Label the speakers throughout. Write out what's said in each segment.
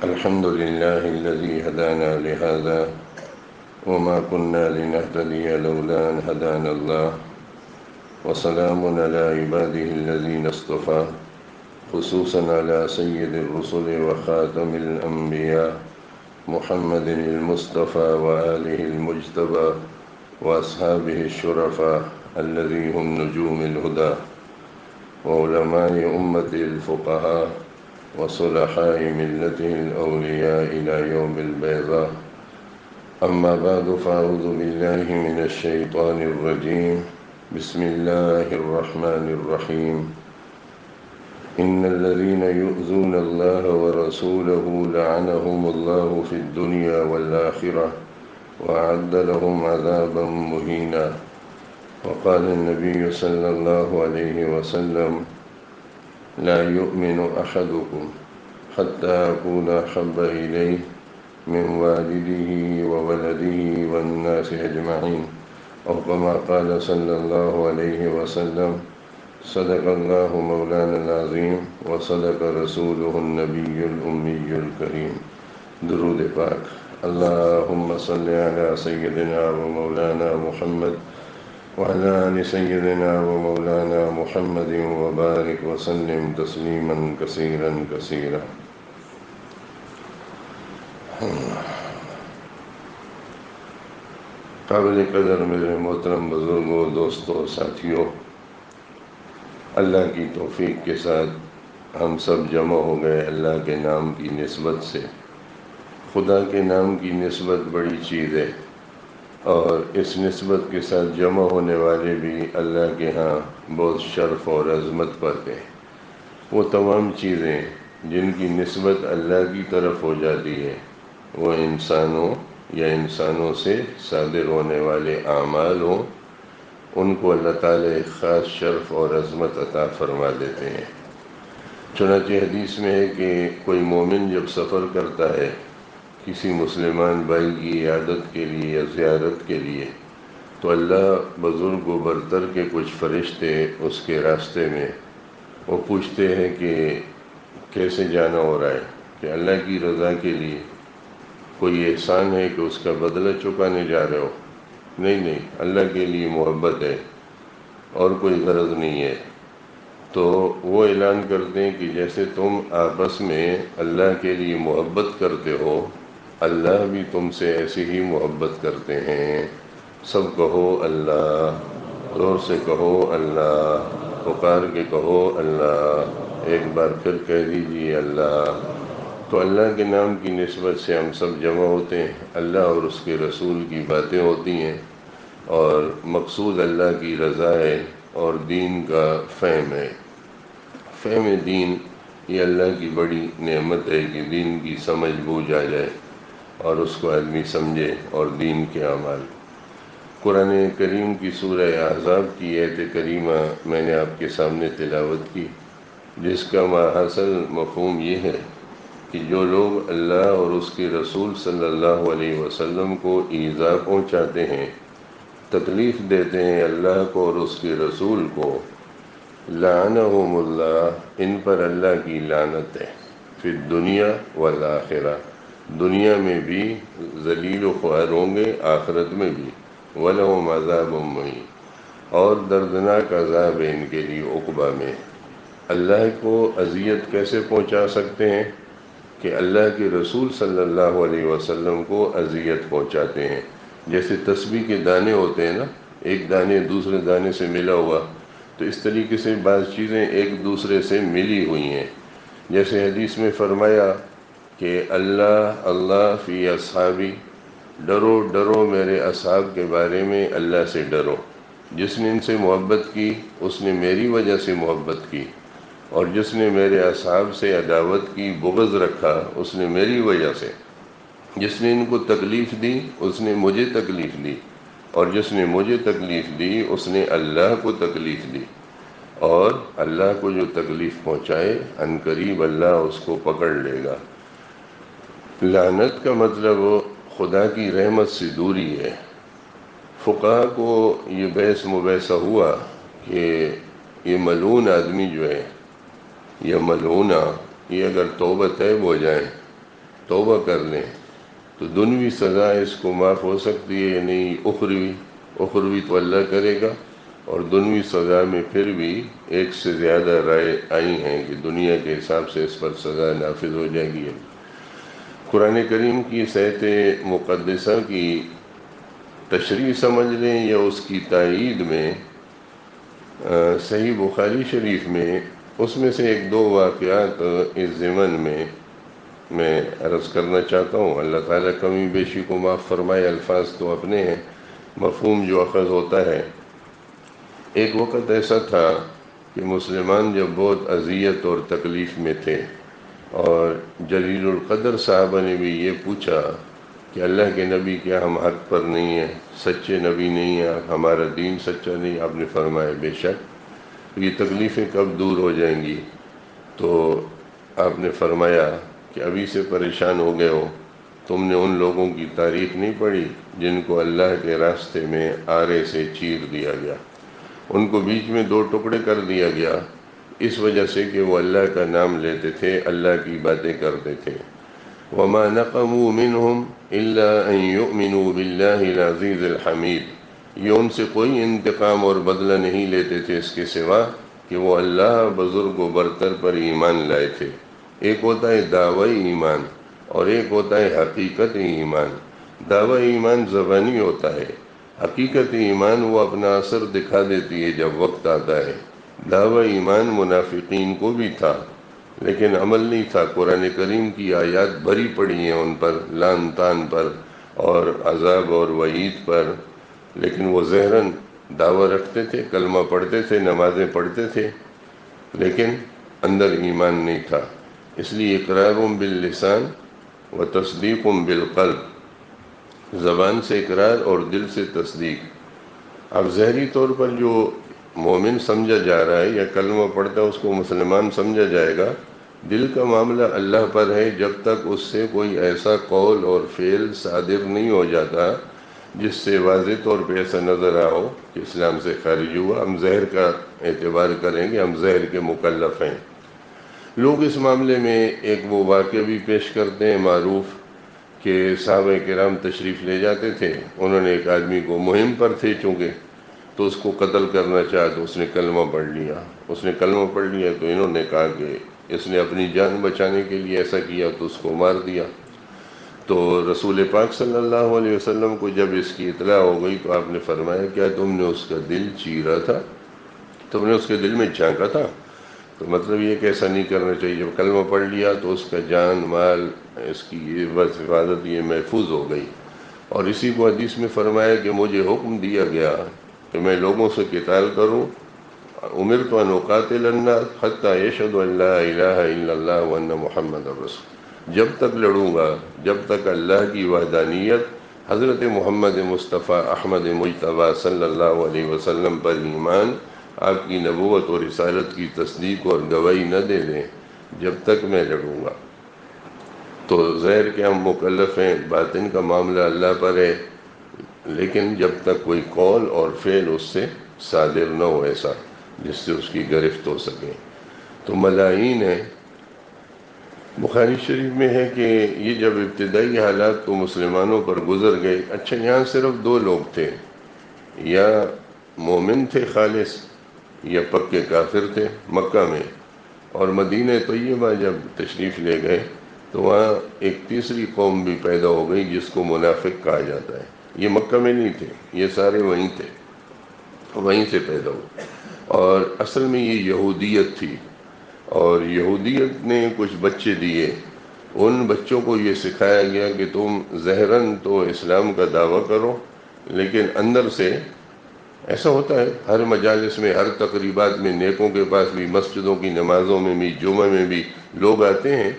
Speaker 1: الحمد لله الذي هدانا لهذا وما كنا لنهتدي لولا أن هدانا الله وسلام على عباده الذين اصطفى خصوصا على سيد الرسل وخاتم الأنبياء محمد المصطفى وآله المجتبى وأصحابه الشرفاء الذين هم نجوم الهدى وعلماء أمته الفقهاء وصلحاء ملته الأولياء إلى يوم البيضاء. أما بعد فأعوذ بالله من الشيطان الرجيم. بسم الله الرحمن الرحيم. إن الذين يؤذون الله ورسوله لعنهم الله في الدنيا والآخرة وأعد لهم عذابا مهينا. وقال النبي صلى الله عليه وسلم: لا يؤمن أحدكم حتى أكون أحب إليه من والده وولده والناس أجمعين، أو كما قال صلى الله عليه وسلم: صدق الله مولانا العظيم وصدق رسوله النبي الأمي الكريم. درود پاک. اللهم صل على سيدنا ومولانا محمد وعلى آل سيدنا ومولانا محمد وبارك وسلم تسليما كثيرا كثيرا. قابل قدر میرے محترم بزرگوں، دوستوں، ساتھیوں، اللہ کی توفیق کے ساتھ ہم سب جمع ہو گئے اللہ کے نام کی نسبت سے. خدا کے نام کی نسبت بڑی چیز ہے، اور اس نسبت کے ساتھ جمع ہونے والے بھی اللہ کے ہاں بہت شرف اور عظمت پر ہے. وہ تمام چیزیں جن کی نسبت اللہ کی طرف ہو جاتی ہے، وہ انسانوں یا انسانوں سے صادر ہونے والے اعمال ہوں، ان کو اللہ تعالیٰ ایک خاص شرف اور عظمت عطا فرما دیتے ہیں. چنانچہ حدیث میں ہے کہ کوئی مومن جب سفر کرتا ہے کسی مسلمان بھائی کی عیادت کے لیے یا زیارت کے لیے، تو اللہ بزرگ و برتر کے کچھ فرشتے اس کے راستے میں وہ پوچھتے ہیں کہ کیسے جانا ہو رہا ہے، کہ اللہ کی رضا کے لیے کوئی احسان ہے کہ اس کا بدلہ چکانے جا رہے ہو؟ نہیں، اللہ کے لیے محبت ہے اور کوئی غرض نہیں ہے. تو وہ اعلان کرتے ہیں کہ جیسے تم آپس میں اللہ کے لیے محبت کرتے ہو، اللہ بھی تم سے ایسی ہی محبت کرتے ہیں. سب کہو اللہ، زور سے کہو اللہ، پکار کے کہو اللہ. ایک بار پھر کہہ دیجیے اللہ. تو اللہ کے نام کی نسبت سے ہم سب جمع ہوتے ہیں. اللہ اور اس کے رسول کی باتیں ہوتی ہیں، اور مقصود اللہ کی رضا ہے اور دین کا فہم ہے. فہم دین یہ اللہ کی بڑی نعمت ہے کہ دین کی سمجھ بوجھ آ جائے اور اس کو آدمی سمجھے اور دین کے اعمال. قرآن کریم کی سورہ احزاب کی آیت کریمہ میں نے آپ کے سامنے تلاوت کی، جس کا ماحصل مفہوم یہ ہے کہ جو لوگ اللہ اور اس کے رسول صلی اللہ علیہ وسلم کو ایذا پہنچاتے ہیں، تکلیف دیتے ہیں اللہ کو اور اس کے رسول کو، لعنہم اللہ، ان پر اللہ کی لعنت ہے، فی الدنیا والآخرہ، دنیا میں بھی ذلیل و خوار ہوں گے، آخرت میں بھی، وَلَهُمْ عَذَابٌ مُّهِينٌ، اور دردناک عذاب ہے ان کے لیے عقبہ میں. اللہ کو اذیت کیسے پہنچا سکتے ہیں؟ کہ اللہ کے رسول صلی اللہ علیہ وسلم کو اذیت پہنچاتے ہیں. جیسے تسبیح کے دانے ہوتے ہیں نا، ایک دانے دوسرے دانے سے ملا ہوا، تو اس طریقے سے بعض چیزیں ایک دوسرے سے ملی ہوئی ہیں. جیسے حدیث میں فرمایا کہ اللہ فی اصحابی، ڈرو ڈرو میرے اصحاب کے بارے میں اللہ سے ڈرو. جس نے ان سے محبت کی اس نے میری وجہ سے محبت کی، اور جس نے میرے اصحاب سے عداوت کی، بغض رکھا، اس نے میری وجہ سے. جس نے ان کو تکلیف دی اس نے مجھے تکلیف دی، اور جس نے مجھے تکلیف دی اس نے اللہ کو تکلیف دی. اور اللہ کو جو تکلیف پہنچائے عنقریب اللہ اس کو پکڑ لے گا. لعنت کا مطلب خدا کی رحمت سے دوری ہے. فقہا کو یہ بحث مباحثہ ہوا کہ یہ ملعون آدمی جو ہے، یہ ملعونہ، یہ اگر توبہ طیب ہو جائیں توبہ کر لیں تو دنوی سزا اس کو معاف ہو سکتی ہے یا نہیں، اخروی تو اللہ کرے گا، اور دنوی سزا میں پھر بھی ایک سے زیادہ رائے آئی ہیں کہ دنیا کے حساب سے اس پر سزا نافذ ہو جائے گی۔ قرآن کریم کی صحت مقدسہ کی تشریح سمجھ لیں یا اس کی تائید میں صحیح بخاری شریف میں اس میں سے ایک دو واقعات اس ضمن میں عرض کرنا چاہتا ہوں۔ اللہ تعالیٰ کمی بیشی کو معاف فرمائے، الفاظ تو اپنے ہیں، مفہوم جو اخذ ہوتا ہے۔ ایک وقت ایسا تھا کہ مسلمان جب بہت اذیت اور تکلیف میں تھے، اور جلیل القدر صحابہ نے بھی یہ پوچھا کہ اللہ کے نبی کیا ہم حق پر نہیں ہیں، سچے نبی نہیں ہیں، ہمارا دین سچا نہیں؟ آپ نے فرمایا بے شک، یہ تکلیفیں کب دور ہو جائیں گی؟ تو آپ نے فرمایا کہ ابھی سے پریشان ہو گئے ہو، تم نے ان لوگوں کی تاریخ نہیں پڑھی جن کو اللہ کے راستے میں آرے سے چیر دیا گیا، ان کو بیچ میں دو ٹکڑے کر دیا گیا، اس وجہ سے کہ وہ اللہ کا نام لیتے تھے، اللہ کی باتیں کرتے تھے۔ وَمَا نَقَمُوا مِنْهُمْ إِلَّا أَن يُؤْمِنُوا بِاللَّهِ الْعَزِيزِ الْحَمِيدِ، یہ ان سے کوئی انتقام اور بدلہ نہیں لیتے تھے اس کے سوا کہ وہ اللہ بزرگ و برتر پر ایمان لائے تھے۔ ایک ہوتا ہے دعوی ایمان اور ایک ہوتا ہے حقیقت ایمان۔ دعوی ایمان زبانی ہوتا ہے، حقیقت ایمان وہ اپنا اثر دکھا دیتی ہے جب وقت آتا ہے۔ دعوی ایمان منافقین کو بھی تھا لیکن عمل نہیں تھا۔ قرآن کریم کی آیات بھری پڑی ہیں ان پر، لعن طعن پر اور عذاب اور وعید پر، لیکن وہ ظاہراً دعویٰ رکھتے تھے، کلمہ پڑھتے تھے، نمازیں پڑھتے تھے، لیکن اندر ایمان نہیں تھا۔ اس لیے اقرار باللسان و تصدیق بالقلب، زبان سے اقرار اور دل سے تصدیق۔ اب ظاہری طور پر جو مومن سمجھا جا رہا ہے یا کلمہ پڑھتا ہے اس کو مسلمان سمجھا جائے گا، دل کا معاملہ اللہ پر ہے۔ جب تک اس سے کوئی ایسا قول اور فعل صادر نہیں ہو جاتا جس سے واضح طور پہ ایسا نظر آؤ کہ اسلام سے خارج ہوا، ہم ظاہر کا اعتبار کریں گے، ہم ظاہر کے مکلف ہیں۔ لوگ اس معاملے میں ایک وہ واقعہ بھی پیش کرتے ہیں معروف کہ صحابہ کرام تشریف لے جاتے تھے، انہوں نے ایک آدمی کو مہم پر تھے چونکہ، تو اس کو قتل کرنا چاہا تو اس نے کلمہ پڑھ لیا۔ اس نے کلمہ پڑھ لیا تو انہوں نے کہا کہ اس نے اپنی جان بچانے کے لیے ایسا کیا تو اس کو مار دیا۔ تو رسول پاک صلی اللہ علیہ وسلم کو جب اس کی اطلاع ہو گئی تو آپ نے فرمایا کیا تم نے اس کا دل چیرا تھا؟ تم نے اس کے دل میں جھانکا تھا؟ تو مطلب یہ کہ ایسا نہیں کرنا چاہیے۔ جب کلمہ پڑھ لیا تو اس کا جان مال، اس کی حفاظت یہ محفوظ ہو گئی۔ اور اسی کو حدیث میں فرمایا کہ مجھے حکم دیا گیا کہ میں لوگوں سے قتال کروں، امرت ان اقاتل الناس حتی یشہدوا ان لا الہ الا اللہ وان محمد رسول، جب تک لڑوں گا جب تک اللہ کی وحدانیت، حضرت محمد مصطفیٰ احمد مجتبیٰ صلی اللہ علیہ وسلم پر ایمان، آپ کی نبوت اور رسالت کی تصدیق اور گواہی نہ دے دیں، جب تک میں لڑوں گا۔ تو ظاہر کہ ہم مکلف ہیں، باطن کا معاملہ اللہ پر ہے، لیکن جب تک کوئی قول اور فعل اس سے صادر نہ ہو ایسا جس سے اس کی گرفت ہو سکے۔ تو ملاعین ہے، بخاری شریف میں ہے کہ یہ جب ابتدائی حالات کو مسلمانوں پر گزر گئے، اچھا یہاں صرف دو لوگ تھے، یا مومن تھے خالص یا پکے کافر تھے مکہ میں، اور مدینہ طیبہ جب تشریف لے گئے تو وہاں ایک تیسری قوم بھی پیدا ہو گئی جس کو منافق کہا جاتا ہے۔ یہ مکہ میں نہیں تھے، یہ سارے وہیں تھے، وہیں سے پیدا ہوئے، اور اصل میں یہ یہودیت تھی، اور یہودیت نے کچھ بچے دیے، ان بچوں کو یہ سکھایا گیا کہ تم ظاہراً تو اسلام کا دعویٰ کرو لیکن اندر سے ایسا ہوتا ہے ہر مجالس میں، ہر تقریبات میں، نیکوں کے پاس بھی، مسجدوں کی نمازوں میں بھی، جمعہ میں بھی لوگ آتے ہیں،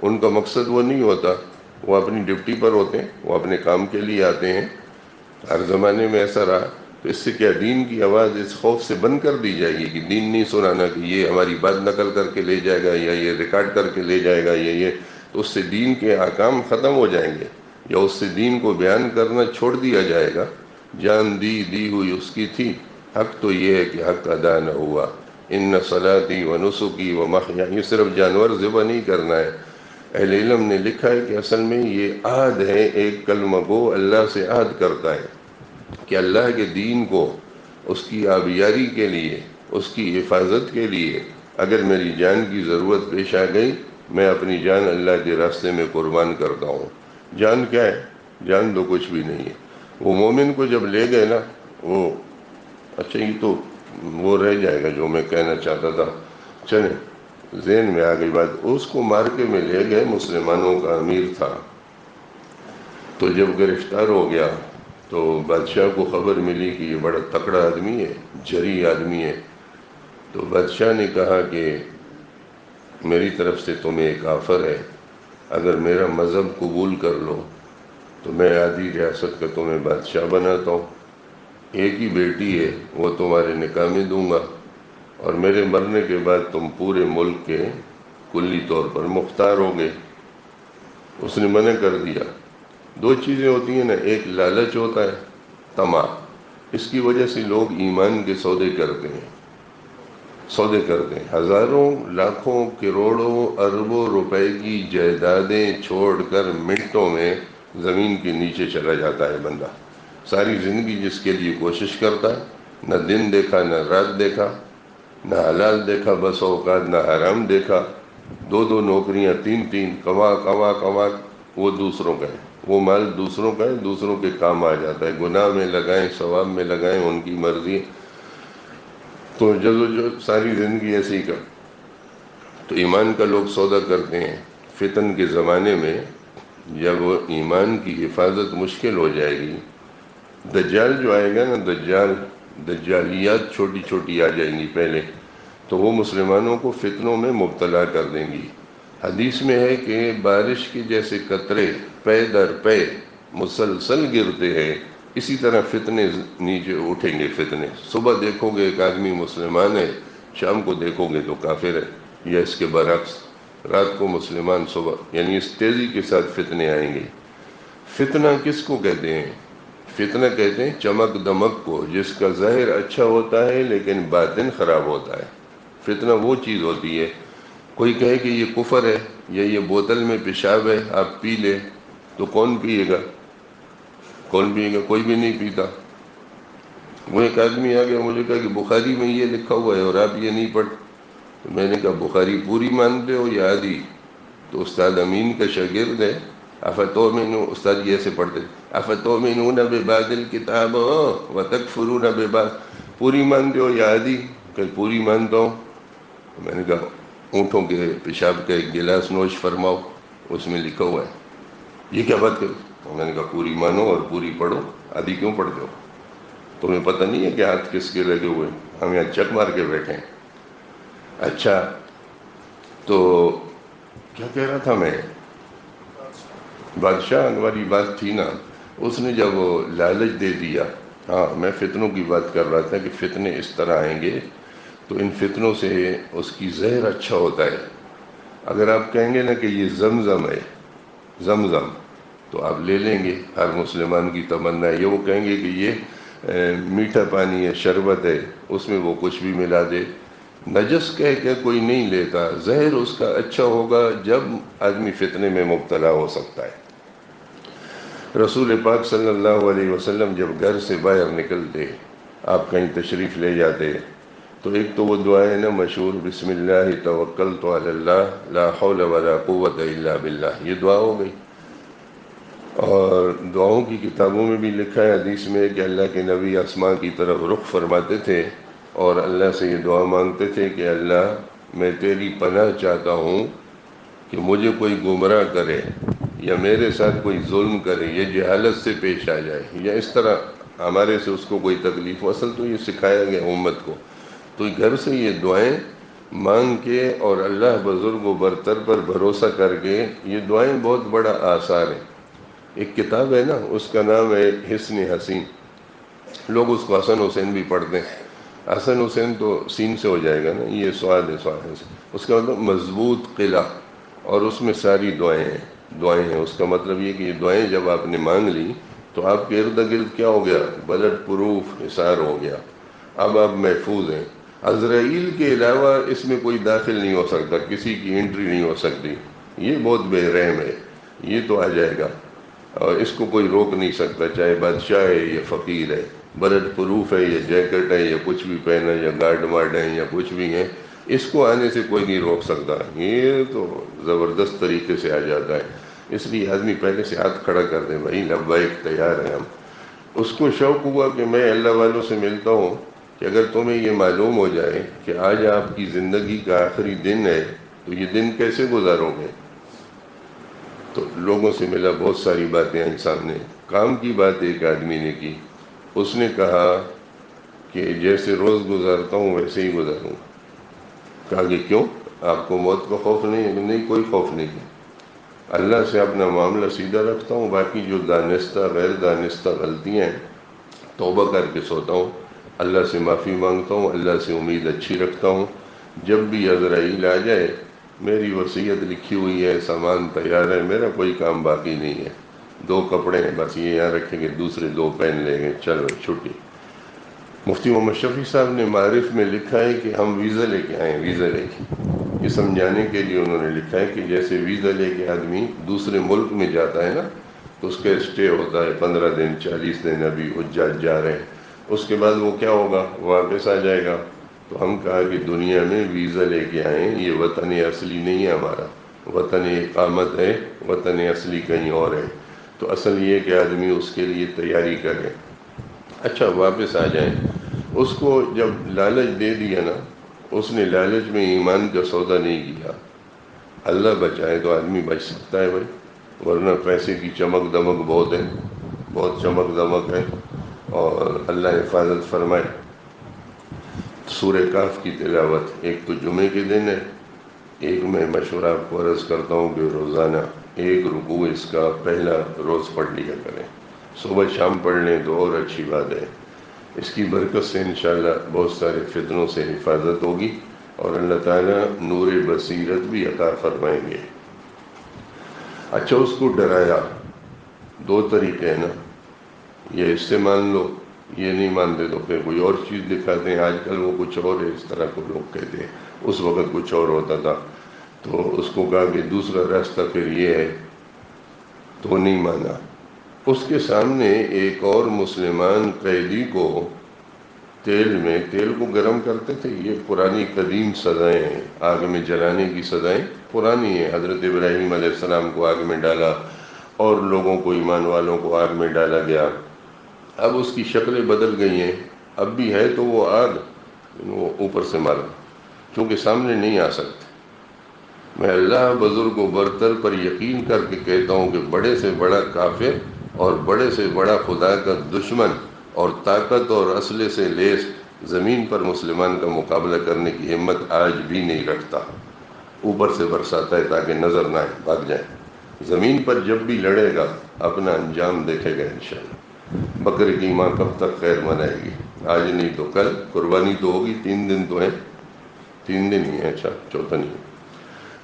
Speaker 1: ان کا مقصد وہ نہیں ہوتا، وہ اپنی ڈیوٹی پر ہوتے ہیں، وہ اپنے کام کے لیے آتے ہیں۔ ہر زمانے میں ایسا رہا، تو اس سے کیا دین کی آواز اس خوف سے بند کر دی جائے گی کہ دین نہیں سنانا، کہ یہ ہماری بات نقل کر کے لے جائے گا یا یہ ریکارڈ کر کے لے جائے گا یا یہ، تو اس سے دین کے احکام ختم ہو جائیں گے، یا اس سے دین کو بیان کرنا چھوڑ دیا جائے گا۔ جان دی ہوئی اس کی تھی، حق تو یہ ہے کہ حق ادا نہ ہوا۔ ان صلاتی و نسکی و محیای، یہ صرف جانور ذبح نہیں کرنا ہے، اہل علم نے لکھا ہے کہ اصل میں یہ عہد ہے، ایک کلمہ گو اللہ سے عہد کرتا ہے کہ اللہ کے دین کو، اس کی آبیاری کے لیے، اس کی حفاظت کے لیے اگر میری جان کی ضرورت پیش آ گئی، میں اپنی جان اللہ کے راستے میں قربان کرتا ہوں۔ جان کیا ہے؟ جان تو کچھ بھی نہیں ہے۔ وہ مومن کو جب لے گئے نا، وہ اچھا یہ تو وہ رہ جائے گا جو میں کہنا چاہتا تھا، چلیں ذہن میں آ گئی بات۔ اس کو مارکے میں لے گئے، مسلمانوں کا امیر تھا، تو جب گرفتار ہو گیا تو بادشاہ کو خبر ملی کہ یہ بڑا تکڑا آدمی ہے، جری آدمی ہے، تو بادشاہ نے کہا کہ میری طرف سے تمہیں ایک آفر ہے، اگر میرا مذہب قبول کر لو تو میں آدھی ریاست کا تمہیں بادشاہ بناتا ہوں، ایک ہی بیٹی ہے وہ تمہارے نکاح میں دوں گا، اور میرے مرنے کے بعد تم پورے ملک کے کلی طور پر مختار ہوگے۔ اس نے منع کر دیا۔ دو چیزیں ہوتی ہیں نا، ایک لالچ ہوتا ہے، طمع، اس کی وجہ سے لوگ ایمان کے سودے کرتے ہیں، ہزاروں لاکھوں کروڑوں اربوں روپے کی جائیدادیں چھوڑ کر منٹوں میں زمین کے نیچے چلا جاتا ہے بندہ۔ ساری زندگی جس کے لیے کوشش کرتا ہے، نہ دن دیکھا نہ رات دیکھا، نہ حلال دیکھا بس اوقات، نہ حرام دیکھا، دو نوکریاں، تین کما کما کما، وہ دوسروں کا ہے، وہ مال دوسروں کا ہے، دوسروں کے کام آ جاتا ہے، گناہ میں لگائیں ثواب میں لگائیں، ان کی مرضی۔ تو جو ساری زندگی ایسے ہی کر، تو ایمان کا لوگ سودا کرتے ہیں۔ فتن کے زمانے میں جب ایمان کی حفاظت مشکل ہو جائے گی، دجال جو آئے گا نا، دجالیات چھوٹی چھوٹی آ جائیں گی پہلے، تو وہ مسلمانوں کو فتنوں میں مبتلا کر دیں گی۔ حدیث میں ہے کہ بارش کے جیسے قطرے پے در پے مسلسل گرتے ہیں، اسی طرح فتنے نیچے اٹھیں گے۔ فتنے صبح دیکھو گے ایک آدمی مسلمان ہے، شام کو دیکھو گے تو کافر ہے، یا اس کے برعکس، رات کو مسلمان صبح، یعنی اس تیزی کے ساتھ فتنے آئیں گے۔ فتنہ کس کو کہتے ہیں؟ فتنہ کہتے ہیں چمک دمک کو، جس کا ظاہر اچھا ہوتا ہے لیکن باطن خراب ہوتا ہے۔ فتنہ وہ چیز ہوتی ہے، کوئی کہے کہ یہ کفر ہے، یا یہ بوتل میں پیشاب ہے آپ پی لے، تو کون پیے گا؟ کوئی بھی نہیں پیتا۔ وہ ایک آدمی آ گیا، مجھے کہا کہ بخاری میں یہ لکھا ہوا ہے اور آپ یہ نہیں پڑھتے۔ تو میں نے کہا بخاری پوری مانتے ہو یا آدھی؟ تو استاد امین کا شاگرد ہے، افتؤمنون، استاد یہ ایسے پڑھتے، افتؤمنون ببعض الکتاب وتکفرون ببعض، پوری مانتے ہو یا آدھی؟ کہ پوری مانتا ہوں۔ میں نے کہا اونٹوں کے پیشاب کا ایک گلاس نوش فرماؤ، اس میں لکھا ہوا ہے، یہ کیا بات کرو؟ تو میں نے کہا پوری مانو اور پوری پڑھو، آدھی کیوں پڑھتے ہو؟ تمہیں پتہ نہیں ہے کہ ہاتھ کس کے لگے ہوئے؟ ہم یہاں چک مار کے بیٹھے ہیں۔ اچھا، تو کیا کہہ رہا تھا میں؟ بادشاہ والی بات تھی نا، اس نے جب لالچ دے دیا۔ ہاں، میں فتنوں کی بات کر رہا تھا کہ فتنے اس طرح آئیں گے، تو ان فتنوں سے اس کی زہر اچھا ہوتا ہے۔ اگر آپ کہیں گے نا کہ یہ زمزم ہے، زمزم، تو آپ لے لیں گے، ہر مسلمان کی تمنا ہے۔ یہ وہ کہیں گے کہ یہ میٹھا پانی ہے، شربت ہے، اس میں وہ کچھ بھی ملا دے، نجس کہہ کے کوئی نہیں لیتا۔ زہر اس کا اچھا ہوگا جب آدمی فتنے میں مبتلا ہو سکتا ہے۔ رسول پاک صلی اللہ علیہ وسلم جب گھر سے باہر نکلتے، آپ کہیں تشریف لے جاتے، تو ایک تو وہ دعائیں نا مشہور، بسم اللہ توکلت علی اللہ لا حول ولا قوت الا باللہ، یہ دعا ہو گئی۔ اور دعاؤں کی کتابوں میں بھی لکھا ہے، حدیث میں، کہ اللہ کے نبی آسماں کی طرف رخ فرماتے تھے اور اللہ سے یہ دعا مانگتے تھے کہ اللہ میں تیری پناہ چاہتا ہوں کہ مجھے کوئی گمراہ کرے یا میرے ساتھ کوئی ظلم کرے یا جہالت سے پیش آ جائے یا اس طرح ہمارے سے اس کو کوئی تکلیف ہو۔ اصل تو یہ سکھایا گیا امت کو، تو گھر سے یہ دعائیں مانگ کے اور اللہ بزرگ و برتر پر بھروسہ کر کے، یہ دعائیں بہت بڑا آثار ہے۔ ایک کتاب ہے نا، اس کا نام ہے حصن حسین، لوگ اس کو حسن حسین بھی پڑھتے ہیں۔ حسن حسین تو سین سے ہو جائے گا نا، یہ سواد ہے، سواد ہے، اس کا مطلب مضبوط قلعہ، اور اس میں ساری دعائیں ہیں۔ اس کا مطلب یہ کہ یہ دعائیں جب آپ نے مانگ لی تو آپ کے ارد گرد کیا ہو گیا؟ بلٹ پروف حصار ہو گیا، اب آپ محفوظ ہیں۔ عزرائیل کے علاوہ اس میں کوئی داخل نہیں ہو سکتا، کسی کی انٹری نہیں ہو سکتی۔ یہ بہت بے رحم ہے، یہ تو آ جائے گا اور اس کو کوئی روک نہیں سکتا، چاہے بادشاہ ہے یا فقیر ہے، بلٹ پروف ہے یا جیکٹ ہے یا کچھ بھی پہنا یا گارڈ مارڈ ہے یا کچھ بھی ہے، اس کو آنے سے کوئی نہیں روک سکتا، یہ تو زبردست طریقے سے آ جاتا ہے۔ اس لیے آدمی پہلے سے ہاتھ کھڑا کر دے، بھائی لبیک، تیار ہیں ہم۔ اس کو شوق ہوا کہ میں اللہ والوں سے ملتا ہوں کہ اگر تمہیں یہ معلوم ہو جائے کہ آج آپ کی زندگی کا آخری دن ہے تو یہ دن کیسے گزارو گے؟ تو لوگوں سے ملا، بہت ساری باتیں آئیں سامنے۔ کام کی بات ایک آدمی نے کی، اس نے کہا کہ جیسے روز گزارتا ہوں ویسے ہی گزاروں۔ کہا کہ کیوں؟ آپ کو موت کا خوف نہیں ہے؟ نہیں، کوئی خوف نہیں ہے، اللہ سے اپنا معاملہ سیدھا رکھتا ہوں، باقی جو دانستہ غیر دانستہ غلطیاں ہیں توبہ کر کے سوتا ہوں، اللہ سے معافی مانگتا ہوں، اللہ سے امید اچھی رکھتا ہوں، جب بھی عزرائیل آ جائے میری وصیت لکھی ہوئی ہے، سامان تیار ہے، میرا کوئی کام باقی نہیں ہے، 2 کپڑے ہیں بس یہ یہاں رکھیں گے، دوسرے 2 پہن لیں گے، چلو چھٹی۔ مفتی محمد شفیع صاحب نے معارف میں لکھا ہے کہ ہم ویزا لے کے آئے، ویزا لے کے، یہ سمجھانے کے لیے انہوں نے لکھا ہے کہ جیسے ویزا لے کے آدمی دوسرے ملک میں جاتا ہے نا تو اس کا اسٹے ہوتا ہے 15 دن 40 دن، ابھی حجاج جا رہے ہیں، اس کے بعد وہ کیا ہوگا؟ واپس آ جائے گا۔ تو ہم کہا کہ دنیا میں ویزا لے کے آئیں، یہ وطن اصلی نہیں ہے ہمارا، وطن اقامت ہے، وطن اصلی کہیں اور ہے، تو اصل یہ کہ آدمی اس کے لیے تیاری کرے۔ اچھا واپس آ جائیں۔ اس کو جب لالچ دے دیا نا، اس نے لالچ میں ایمان کا سودا نہیں کیا۔ اللہ بچائے تو آدمی بچ سکتا ہے بھائی، ورنہ پیسے کی چمک دمک بہت ہے، بہت چمک دمک ہے، اور اللہ حفاظت فرمائے۔ سورہ کہف کی تلاوت ایک تو جمعے کے دن ہے، ایک میں مشورہ آپ کو عرض کرتا ہوں کہ روزانہ 1 رکوع اس کا پہلا روز پڑھ لیا کریں، صبح شام پڑھ لیں تو اور اچھی بات ہے، اس کی برکت سے انشاءاللہ بہت سارے فتنوں سے حفاظت ہوگی اور اللہ تعالیٰ نور بصیرت بھی عطا فرمائیں گے۔ اچھا اس کو ڈرایا، 2 طریقے ہیں نا، یہ اس سے مان لو، یہ نہیں مانتے تو پھر کوئی اور چیز دکھاتے ہیں، آج کل وہ کچھ اور ہے، اس طرح کو لوگ کہتے ہیں، اس وقت کچھ اور ہوتا تھا، تو اس کو کہا کہ دوسرا راستہ پھر یہ ہے، تو نہیں مانا۔ اس کے سامنے ایک اور مسلمان قیدی کو تیل کو گرم کرتے تھے، یہ پرانی قدیم سزائیں ہیں، آگ میں جلانے کی سزائیں پرانی ہیں، حضرت ابراہیم علیہ السلام کو آگ میں ڈالا اور لوگوں کو، ایمان والوں کو آگ میں ڈالا گیا، اب اس کی شکلیں بدل گئی ہیں، اب بھی ہے تو وہ آگ، وہ اوپر سے مارا، چونکہ سامنے نہیں آ سکتے۔ میں اللہ بزرگ و برتر پر یقین کر کے کہتا ہوں کہ بڑے سے بڑا کافر اور بڑے سے بڑا خدا کا دشمن اور طاقت اور اسلحے سے لیس زمین پر مسلمان کا مقابلہ کرنے کی ہمت آج بھی نہیں رکھتا، اوپر سے برساتا ہے تاکہ نظر نہ آئے، بھاگ جائیں۔ زمین پر جب بھی لڑے گا اپنا انجام دیکھے گا انشاءاللہ۔ بکرے کی ماں کب تک خیر منائے گی؟ آج نہیں تو کل قربانی تو ہوگی، 3 دن تو ہیں، 3 دن ہی ہیں، اچھا چوتھا نہیں،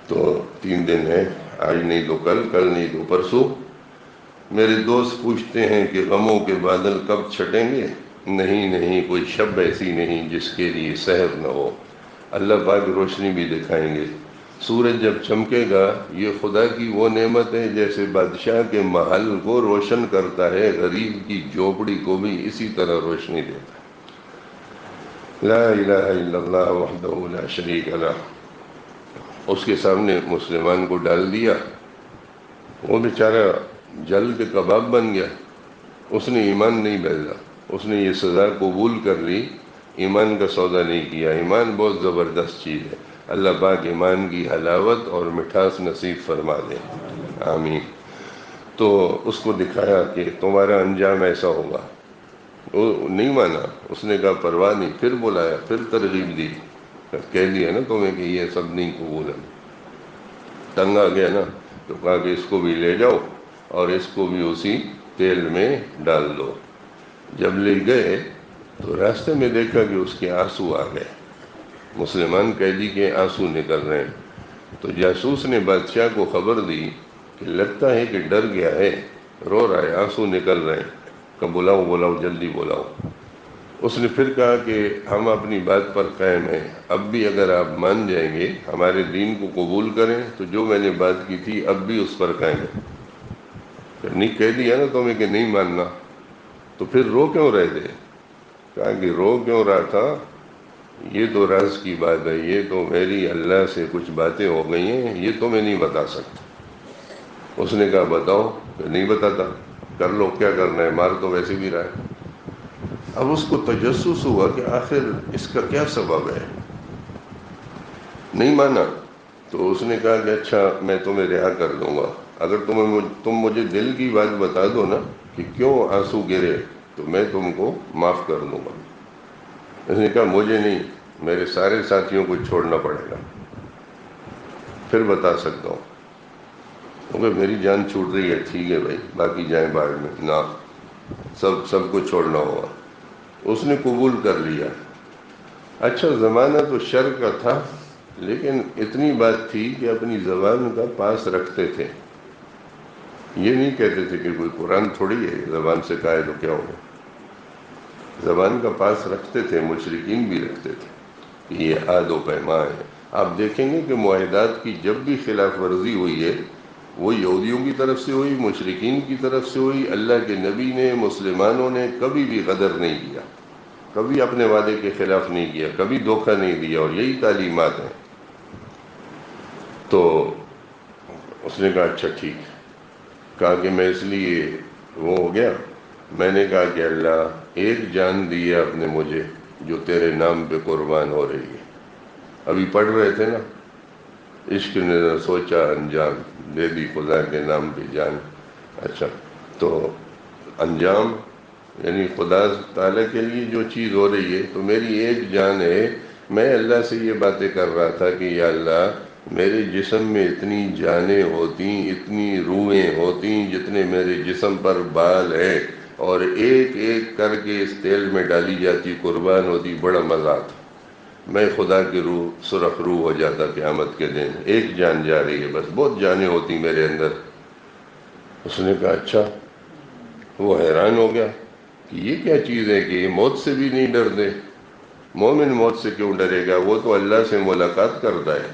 Speaker 1: تو 3 دن ہے، آج نہیں تو کل، کل نہیں تو پرسوں۔ میرے دوست پوچھتے ہیں کہ غموں کے بادل کب چھٹیں گے؟ نہیں، کوئی شب ایسی نہیں جس کے لیے سحر نہ ہو، اللہ پاک روشنی بھی دکھائیں گے۔ سورج جب چمکے گا یہ خدا کی وہ نعمت ہے جیسے بادشاہ کے محل کو روشن کرتا ہے، غریب کی جھوپڑی کو بھی اسی طرح روشنی دیتا ہے۔ لا الہ الا اللہ وحدہ لا شریک لہ۔ اس کے سامنے مسلمان کو ڈال دیا، وہ بیچارہ جل کے کباب بن گیا، اس نے ایمان نہیں بدلا، اس نے یہ سزا قبول کر لی، ایمان کا سودا نہیں کیا۔ ایمان بہت زبردست چیز ہے، اللہ پاک ایمان کی حلاوت اور مٹھاس نصیب فرما دے، آمین۔ تو اس کو دکھایا کہ تمہارا انجام ایسا ہوگا، وہ نہیں مانا، اس نے کہا پرواہ نہیں، پھر بلایا، پھر ترغیب دی، کہہ دیا نا تمہیں کہ یہ سب نہیں قبول ہے، تنگ آ گیا نا، تو کہا کہ اس کو بھی لے جاؤ اور اس کو بھی اسی تیل میں ڈال دو۔ جب لے گئے تو راستے میں دیکھا کہ اس کے آنسو آ گئے، مسلمان قیدی کے آنسو نکل رہے ہیں، تو جاسوس نے بادشاہ کو خبر دی کہ لگتا ہے کہ ڈر گیا ہے، رو رہا ہے، آنسو نکل رہے ہیں، کہ بلاؤ جلدی بلاؤ۔ اس نے پھر کہا کہ ہم اپنی بات پر قائم ہیں، اب بھی اگر آپ مان جائیں گے، ہمارے دین کو قبول کریں تو جو میں نے بات کی تھی اب بھی اس پر قائم ہے۔ پھر نہیں کہہ دیا نا تمہیں کہ نہیں ماننا، تو پھر رو کیوں رہے تھے؟ کہا کہ رو کیوں رہا تھا، یہ تو راز کی بات ہے، یہ تو میری اللہ سے کچھ باتیں ہو گئی ہیں، یہ تو میں نہیں بتا سکتا۔ اس نے کہا بتاؤ، کہ نہیں بتاتا، کر لو کیا کرنا ہے، مار تو ویسے بھی رہا ہے۔ اب اس کو تجسس ہوا کہ آخر اس کا کیا سبب ہے، نہیں مانا۔ تو اس نے کہا کہ اچھا میں تمہیں رہا کر دوں گا، اگر تم مجھے دل کی بات بتا دو نا کہ کیوں آنسو گرے، تو میں تم کو معاف کر دوں گا۔ اس نے کہا مجھے نہیں، میرے سارے ساتھیوں کو چھوڑنا پڑے گا، پھر بتا سکتا ہوں۔ کیونکہ میری جان چھوٹ رہی ہے، ٹھیک ہے بھائی، باقی جائیں بعد میں، نہ سب کو چھوڑنا ہوگا۔ اس نے قبول کر لیا۔ اچھا زمانہ تو شر کا تھا، لیکن اتنی بات تھی کہ اپنی زبان کا پاس رکھتے تھے، یہ نہیں کہتے تھے کہ کوئی قرآن تھوڑی ہے زبان سے کہا ہے تو کیا ہوگا، زبان کا پاس رکھتے تھے، مشرکین بھی رکھتے تھے کہ یہ عہد و پیمان ہے۔ آپ دیکھیں گے کہ معاہدات کی جب بھی خلاف ورزی ہوئی ہے، وہ یہودیوں کی طرف سے ہوئی، مشرکین کی طرف سے ہوئی، اللہ کے نبی نے، مسلمانوں نے کبھی بھی غدر نہیں کیا، کبھی اپنے وعدے کے خلاف نہیں کیا، کبھی دھوکہ نہیں دیا، اور یہی تعلیمات ہیں۔ تو اس نے کہا اچھا ٹھیک ہے، کہا کہ میں اس لیے وہ ہو گیا، میں نے کہا کہ اللہ ایک جان دی ہے آپ نے مجھے جو تیرے نام پہ قربان ہو رہی ہے۔ ابھی پڑھ رہے تھے نا، عشق نے نہ سوچا انجام، دے دی خدا کے نام پہ جان۔ اچھا تو انجام یعنی خدا تعالیٰ کے لیے جو چیز ہو رہی ہے، تو میری ایک جان ہے، میں اللہ سے یہ باتیں کر رہا تھا کہ یا اللہ میرے جسم میں اتنی جانیں ہوتی، اتنی روحیں ہوتی، جتنے میرے جسم پر بال ہیں، اور ایک ایک کر کے اس تیل میں ڈالی جاتی، قربان ہوتی، بڑا مزہ آتا، میں خدا کی روح سرخ روح ہو جاتا قیامت کے دن۔ ایک جان جا رہی ہے بس، بہت جانیں ہوتی میرے اندر۔ اس نے کہا اچھا، وہ حیران ہو گیا کہ یہ کیا چیز ہے کہ یہ موت سے بھی نہیں ڈرتے، مومن موت سے کیوں ڈرے گا، وہ تو اللہ سے ملاقات کرتا ہے۔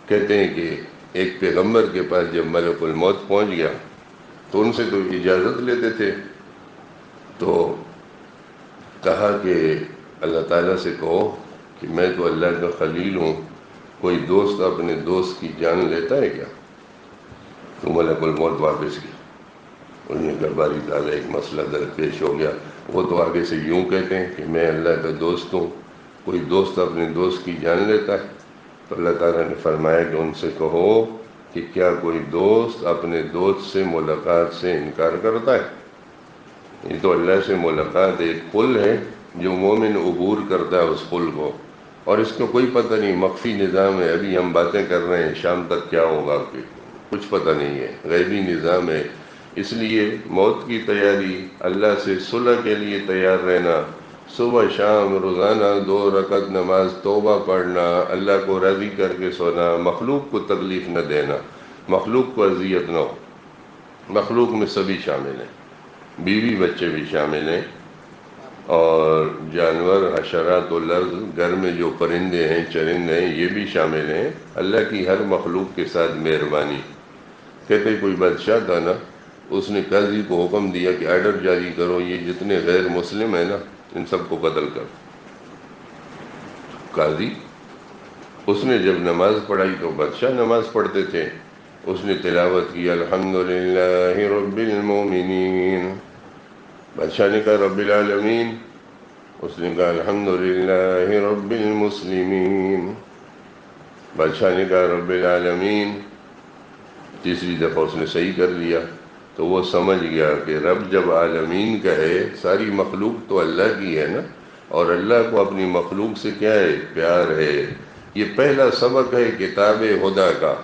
Speaker 1: کہتے ہیں کہ ایک پیغمبر کے پاس جب ملک الموت پہنچ گیا تو ان سے تو اجازت لیتے تھے، تو کہا کہ اللہ تعالیٰ سے کہو کہ میں تو اللہ کا خلیل ہوں، کوئی دوست اپنے دوست کی جان لیتا ہے کیا؟ تو ملک الموت واپس گیا۔ انہوں نے کہا باری تعالیٰ ایک مسئلہ درپیش ہو گیا، وہ تو آگے سے یوں کہتے ہیں کہ میں اللہ کا دوست ہوں، کوئی دوست اپنے دوست کی جان لیتا ہے؟ تو اللہ تعالیٰ نے فرمایا کہ ان سے کہو کہ کیا کوئی دوست اپنے دوست سے ملاقات سے انکار کرتا ہے؟ یہ تو اللہ سے ملاقات ایک پل ہے جو مومن عبور کرتا ہے اس پل کو، اور اس کو کوئی پتہ نہیں، مخفی نظام ہے، ابھی ہم باتیں کر رہے ہیں، شام تک کیا ہوگا کہ کچھ پتہ نہیں ہے، غیبی نظام ہے۔ اس لیے موت کی تیاری، اللہ سے صلح کے لیے تیار رہنا، صبح شام روزانہ 2 رکعت نماز توبہ پڑھنا، اللہ کو راضی کر کے سونا، مخلوق کو تکلیف نہ دینا، مخلوق کو اذیت نہ ہو۔ مخلوق میں سبھی شامل ہیں، بیوی بچے بھی شامل ہیں، اور جانور، حشرات و لرز، گھر میں جو پرندے ہیں، چرندے ہیں، یہ بھی شامل ہیں۔ اللہ کی ہر مخلوق کے ساتھ مہربانی۔ کہتے کوئی بادشاہ تھا نا، اس نے قاضی کو حکم دیا کہ آرڈر جاری کرو، یہ جتنے غیر مسلم ہیں نا ان سب کو قتل کر۔ قاضی، اس نے جب نماز پڑھائی تو بادشاہ نماز پڑھتے تھے، اس نے تلاوت کی الحمدللہ رب المومنین، بادشاہ نے کہا رب العالمین، اس نے کہا الحمدللہ رب المسلمین، بادشاہ نے کہا رب العالمین، تیسری دفعہ اس نے صحیح کر لیا، تو وہ سمجھ گیا کہ رب جب عالمین کا ہے، ساری مخلوق تو اللہ کی ہے نا، اور اللہ کو اپنی مخلوق سے کیا ہے، پیار ہے۔ یہ پہلا سبق ہے کتاب خدا کا،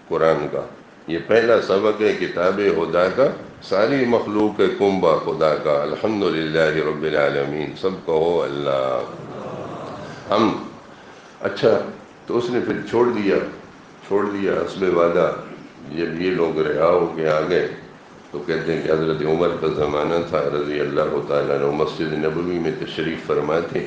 Speaker 1: قرآن کا، یہ پہلا سبق ہے کتاب خدا کا، ساری مخلوق ہے کنبہ خدا کا۔ الحمدللہ رب العالمین، سب کہو اللہ ہم۔ اچھا تو اس نے پھر چھوڑ دیا حسب وعدہ، جب یہ لوگ رہا ہو کے آ گئے تو کہتے ہیں کہ حضرت عمر کا زمانہ تھا رضی اللہ تعالیٰ عنہ، مسجد نبوی میں تشریف فرما تھے،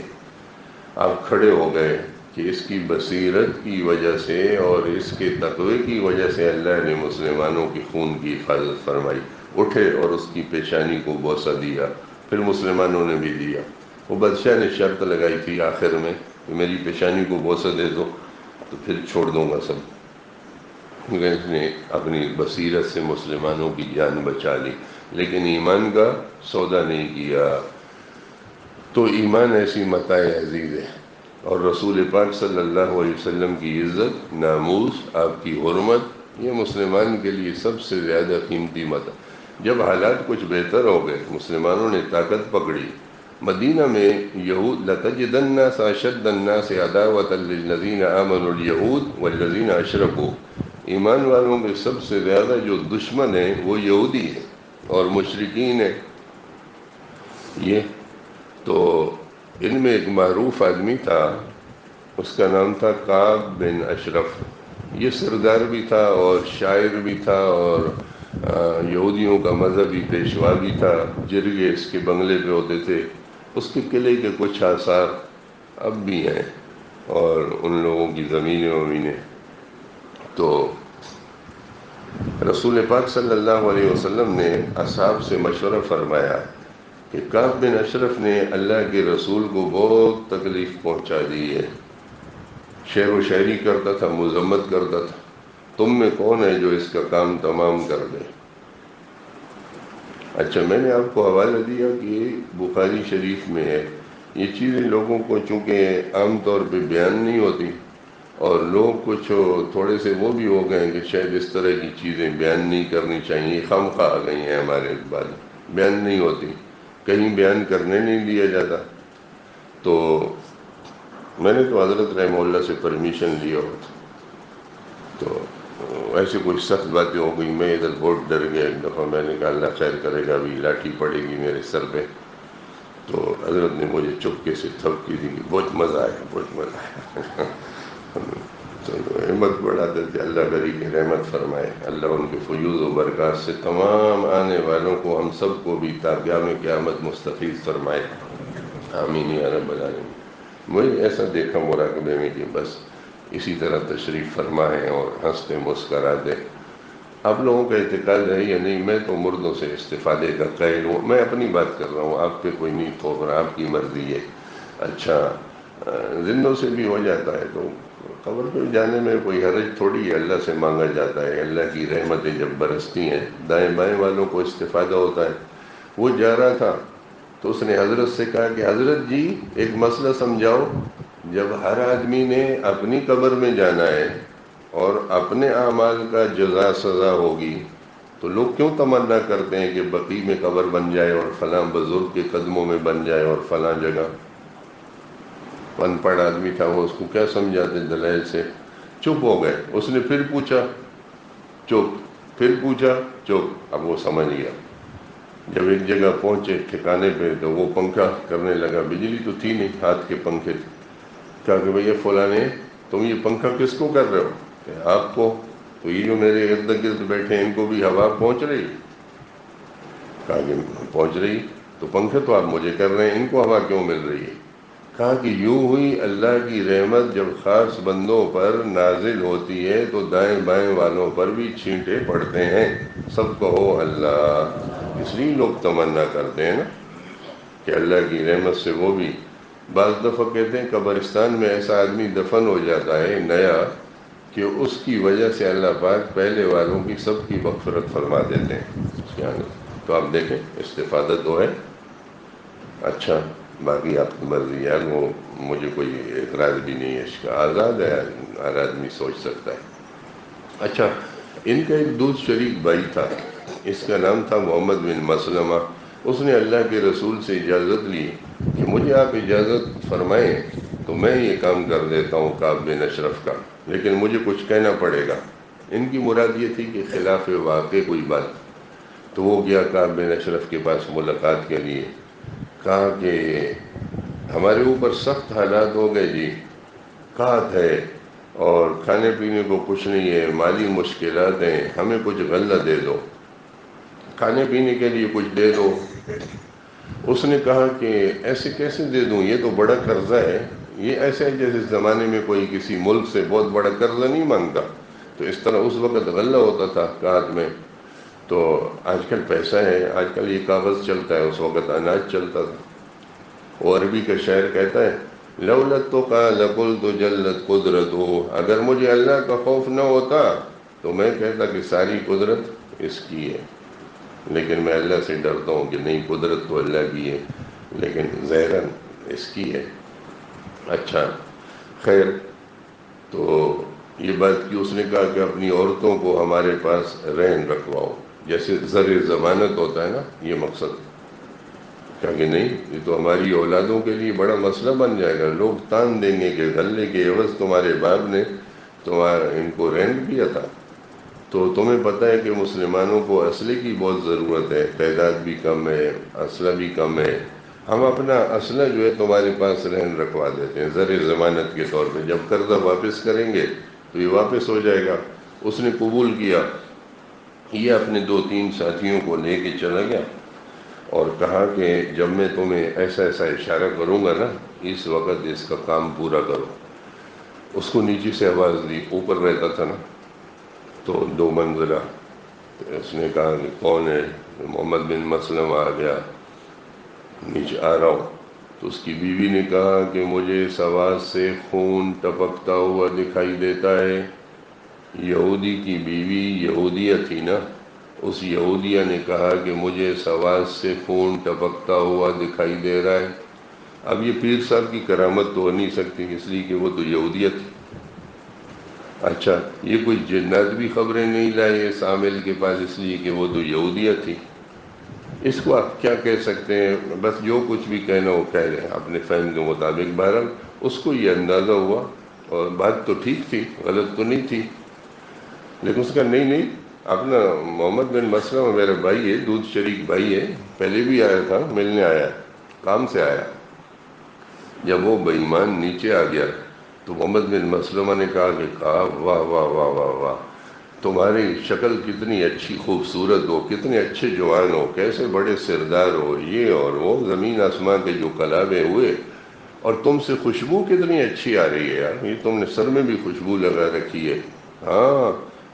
Speaker 1: آپ کھڑے ہو گئے کہ اس کی بصیرت کی وجہ سے اور اس کے تقوی کی وجہ سے اللہ نے مسلمانوں کی خون کی حفاظت فرمائی۔ اٹھے اور اس کی پیشانی کو بوسہ دیا، پھر مسلمانوں نے بھی دیا۔ وہ بادشاہ نے شرط لگائی تھی آخر میں کہ میری پیشانی کو بوسہ دے دو تو پھر چھوڑ دوں گا سب، کیونکہ اس نے اپنی بصیرت سے مسلمانوں کی جان بچا لی، لیکن ایمان کا سودا نہیں کیا۔ تو ایمان ایسی متاع عزیز ہے، اور رسول پاک صلی اللہ علیہ وسلم کی عزت، ناموس، آپ کی حرمت، یہ مسلمان کے لیے سب سے زیادہ قیمتی متاع۔ جب حالات کچھ بہتر ہو گئے، مسلمانوں نے طاقت پکڑی، مدینہ میں یہود لَتَجِدَنَّ النَّاسَ أَشَدَّ النَّاسِ عَدَاوَةً لِلَّذِينَ آمَنُوا الْيَهُودُ وَالَّذِينَ أَشْرَكُوا، ایمان والوں میں سب سے زیادہ جو دشمن ہیں وہ یہودی ہیں اور مشرکین ہیں۔ یہ تو ان میں ایک معروف آدمی تھا، اس کا نام تھا کعب بن اشرف۔ یہ سردار بھی تھا اور شاعر بھی تھا اور یہودیوں کا مذہبی پیشوا بھی تھا، جرگے اس کے بنگلے پہ ہوتے تھے۔ اس کے قلعے کے کچھ آثار اب بھی ہیں اور ان لوگوں کی زمینیں۔ تو رسول پاک صلی اللہ علیہ وسلم نے اصحاب سے مشورہ فرمایا کہ کعب بن اشرف نے اللہ کے رسول کو بہت تکلیف پہنچا دی ہے، شعر و شاعری کرتا تھا، مذمت کرتا تھا، تم میں کون ہے جو اس کا کام تمام کر دے؟ اچھا، میں نے آپ کو حوالہ دیا کہ بخاری شریف میں ہے۔ یہ چیزیں لوگوں کو چونکہ عام طور پہ بیان نہیں ہوتی، اور لوگ کچھ تھوڑے سے وہ بھی ہو گئے کہ شاید اس طرح کی چیزیں بیان نہیں کرنی چاہیے، خواہ آ گئی ہیں ہمارے بعد، بیان نہیں ہوتی، کہیں بیان کرنے نہیں دیا جاتا۔ تو میں نے تو حضرت رحمہ اللہ سے پرمیشن لیا ہوتا، تو ایسے کوئی سخت باتیں ہو گئی، میں ادھر بہت ڈر گیا۔ ایک دفعہ میں نے کہا اللہ خیر کرے گا، ابھی لاٹھی پڑے گی میرے سر پہ، تو حضرت نے مجھے چپکے سے تھپکی دی، بہت مزہ آیا، بہت مزہ آیا۔ تو ہمت بڑھاتے تھے، اللہ بری کی رحمت فرمائے، اللہ ان کے فیوض و برکات سے تمام آنے والوں کو، ہم سب کو بھی تا قیام قیامت مستفیض فرمائے، آمین یا رب العالمین۔ مجھے ایسا دیکھا مراقبے میں کہ بس اسی طرح تشریف فرمائے اور ہنستے مسکراتے۔ آپ لوگوں کا اعتقاد ہے یا نہیں، میں تو مردوں سے استفادے کا قائل ہوں، میں اپنی بات کر رہا ہوں، آپ پہ کوئی نہیں تھوپ رہا، آپ کی مرضی ہے۔ اچھا، زندوں سے بھی ہو جاتا ہے تو قبر پہ جانے میں کوئی حرج تھوڑی ہے، اللہ سے مانگا جاتا ہے، اللہ کی رحمتیں جب برستی ہیں دائیں بائیں والوں کو استفادہ ہوتا ہے۔ وہ جا رہا تھا تو اس نے حضرت سے کہا کہ حضرت جی ایک مسئلہ سمجھاؤ، جب ہر آدمی نے اپنی قبر میں جانا ہے اور اپنے اعمال کا جزا سزا ہوگی، تو لوگ کیوں تمنا کرتے ہیں کہ بقیع میں قبر بن جائے اور فلاں بزرگ کے قدموں میں بن جائے اور فلاں جگہ؟ ان پڑھ آدمی تھا، وہ اس کو کیا سمجھاتے دلائل سے، چپ ہو گئے۔ اس نے پھر پوچھا، چپ، پھر پوچھا، چپ۔ اب وہ سمجھ گیا۔ جب ایک جگہ پہنچے ٹھکانے پہ تو وہ پنکھا کرنے لگا، بجلی تو تھی نہیں، ہاتھ کے پنکھے تھے۔ کہا کہ بھئی فلانے تم یہ پنکھا کس کو کر رہے ہو؟ کہ آپ کو۔ تو یہ جو میرے ارد گرد بیٹھے ہیں ان کو بھی ہوا پہنچ رہی؟ کہا کہ پہنچ رہی، تو پنکھے تو آپ مجھے کر رہے ہیں، ان کو ہوا کیوں مل رہی ہے؟ کہا کہ یوں ہوئی اللہ کی رحمت جب خاص بندوں پر نازل ہوتی ہے تو دائیں بائیں والوں پر بھی چھینٹے پڑتے ہیں، سب کہو اللہ۔ اس لیے لوگ تمنا کرتے ہیں نا کہ اللہ کی رحمت سے وہ بھی۔ بعض دفعہ کہتے ہیں قبرستان میں ایسا آدمی دفن ہو جاتا ہے نیا کہ اس کی وجہ سے اللہ پاک پہلے والوں کی سب کی مغفرت فرما دیتے ہیں۔ تو آپ دیکھیں استفادہ تو ہے۔ اچھا، باقی آپ کی مرضی ہے، وہ مجھے کوئی اعتراض بھی نہیں ہے، اس کا آزاد ہے، ہر آدمی سوچ سکتا ہے۔ اچھا، ان کا ایک دوست شریک بھائی تھا، اس کا نام تھا محمد بن مسلمہ۔ اس نے اللہ کے رسول سے اجازت لی کہ مجھے آپ اجازت فرمائیں تو میں یہ کام کر دیتا ہوں کعب بن اشرف کا، لیکن مجھے کچھ کہنا پڑے گا۔ ان کی مراد یہ تھی کہ خلاف واقع کوئی بات۔ تو وہ گیا کعب بن اشرف کے پاس ملاقات کے لیے، کہا کہ ہمارے اوپر سخت حالات ہو گئے جی، قحط ہے اور کھانے پینے کو کچھ نہیں ہے، مالی مشکلات ہیں، ہمیں کچھ غلہ دے دو۔ کھانے پینے کے لیے کچھ دے دو۔ اس نے کہا کہ ایسے کیسے دے دوں، یہ تو بڑا قرضہ ہے، یہ ایسے ہے جیسے زمانے میں کوئی کسی ملک سے بہت بڑا قرضہ نہیں مانگتا۔ تو اس طرح اس وقت غلہ ہوتا تھا کاغذ میں، تو آج کل پیسہ ہے، آج کل یہ کاغذ چلتا ہے، اس وقت اناج چلتا تھا۔ وہ عربی کا شاعر کہتا ہے لولت تو کا لقلت جلت قدرت ہو، اگر مجھے اللہ کا خوف نہ ہوتا تو میں کہتا کہ ساری قدرت اس کی ہے، لیکن میں اللہ سے ڈرتا ہوں کہ نہیں، قدرت تو اللہ کی ہے لیکن ظاہراً اس کی ہے۔ اچھا خیر، تو یہ بات کی اس نے کہا کہ اپنی عورتوں کو ہمارے پاس رہن رکھواؤ، جیسے زر ضمانت ہوتا ہے نا، یہ مقصد۔ کہا کہ نہیں، یہ تو ہماری اولادوں کے لیے بڑا مسئلہ بن جائے گا، لوگ تان دیں گے کہ غلے کے عوض تمہارے باپ نے ان کو رینٹ کیا تھا۔ تو تمہیں پتہ ہے کہ مسلمانوں کو اسلحے کی بہت ضرورت ہے، تعداد بھی کم ہے، اسلحہ بھی کم ہے، ہم اپنا اسلحہ جو ہے تمہارے پاس رہن رکھوا دیتے ہیں زر ضمانت کے طور پہ، جب قرضہ واپس کریں گے تو یہ واپس ہو جائے گا۔ اس نے قبول کیا، یہ اپنے 2-3 ساتھیوں کو لے کے چلا گیا اور کہا کہ جب میں تمہیں ایسا ایسا اشارہ کروں گا نا، اس وقت اس کا کام پورا کرو۔ اس کو نیچے سے آواز دی، اوپر رہتا تھا نا تو 2 منزلہ۔ اس نے کہا کہ کون ہے؟ محمد بن مسلم آ گیا، نیچے آ رہا ہوں۔ تو اس کی بیوی نے کہا کہ مجھے اس آواز سے خون ٹپکتا ہوا دکھائی دیتا ہے۔ یہودی کی بیوی یہودیہ تھی نا، اس یہودیہ نے کہا کہ مجھے اس آواز سے خون ٹپکتا ہوا دکھائی دے رہا ہے۔ اب یہ پیر صاحب کی کرامت تو ہو نہیں سکتی، اس لیے کہ وہ تو یہودیہ تھی۔ اچھا، یہ کوئی جنات بھی خبریں نہیں لائے اس عامل کے پاس، اس لیے کہ وہ تو یہودیہ تھی۔ اس کو آپ کیا کہہ سکتے ہیں، بس جو کچھ بھی کہنا وہ کہہ رہے ہیں اپنے فہم کے مطابق۔ بہرحال اس کو یہ اندازہ ہوا، اور بات تو ٹھیک تھی، غلط تو نہیں تھی، لیکن اس کا نہیں، اپنا محمد بن مسلم میرا بھائی ہے، دودھ شریک بھائی ہے، پہلے بھی آیا تھا، ملنے آیا، کام سے آیا۔ جب وہ بے ایمان نیچے آ گیا تو محمد بن مسلمہ نے کہا واہ واہ واہ واہ واہ، تمہاری شکل کتنی اچھی خوبصورت ہو، کتنے اچھے جوان ہو، کیسے بڑے سردار ہو، یہ اور وہ، زمین آسمان کے جو کلابے ہوئے، اور تم سے خوشبو کتنی اچھی آ رہی ہے یار، یہ تم نے سر میں بھی خوشبو لگا رکھی ہے۔ ہاں،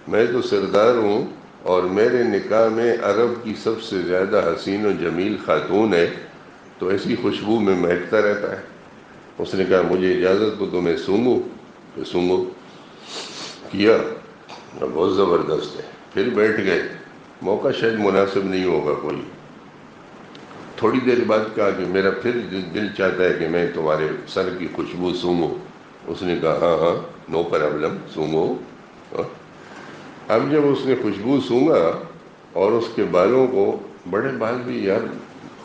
Speaker 1: میں تو سردار ہوں اور میرے نکاح میں عرب کی سب سے زیادہ حسین و جمیل خاتون ہے، تو ایسی خوشبو میں مہکتا رہتا ہے۔ اس نے کہا مجھے اجازت تو تمہیں سونگو، تو سونگو کیا، بہت زبردست ہے۔ پھر بیٹھ گئے، موقع شاید مناسب نہیں ہوگا کوئی۔ تھوڑی دیر بعد کہا کہ میرا پھر دل چاہتا ہے کہ میں تمہارے سر کی خوشبو سونگوں۔ اس نے کہا ہاں نو پرابلم، سونگو۔ اب جب اس نے خوشبو سونگا، اور اس کے بالوں کو، بڑے بال بھی یار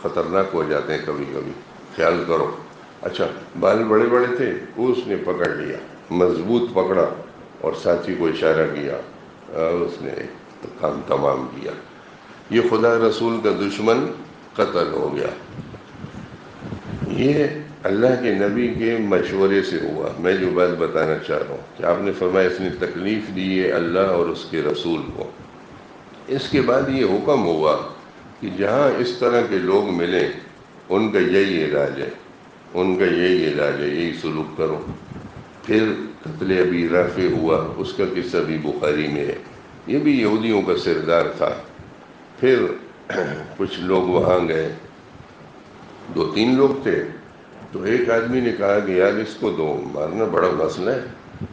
Speaker 1: خطرناک ہو جاتے ہیں کبھی کبھی، خیال کرو۔ اچھا، بال بڑے بڑے تھے، اس نے پکڑ لیا، مضبوط پکڑا اور ساتھی کو اشارہ کیا، اس نے کام تمام کیا۔ یہ خدا رسول کا دشمن قتل ہو گیا۔ یہ اللہ کے نبی کے مشورے سے ہوا۔ میں جو بات بتانا چاہ رہا ہوں کہ آپ نے فرمایا اس نے تکلیف دی ہے اللہ اور اس کے رسول کو۔ اس کے بعد یہ حکم ہوا کہ جہاں اس طرح کے لوگ ملیں ان کا یہی علاج ہے، ان کا یہی علاج ہے، یہی سلوک کرو۔ پھر قتل ابی رافع ہوا، اس کا قصہ بھی بخاری میں ہے، یہ بھی یہودیوں کا سردار تھا۔ پھر کچھ لوگ وہاں گئے، 2-3 لوگ تھے، تو ایک آدمی نے کہا کہ یار اس کو تو مارنا بڑا مسئلہ ہے،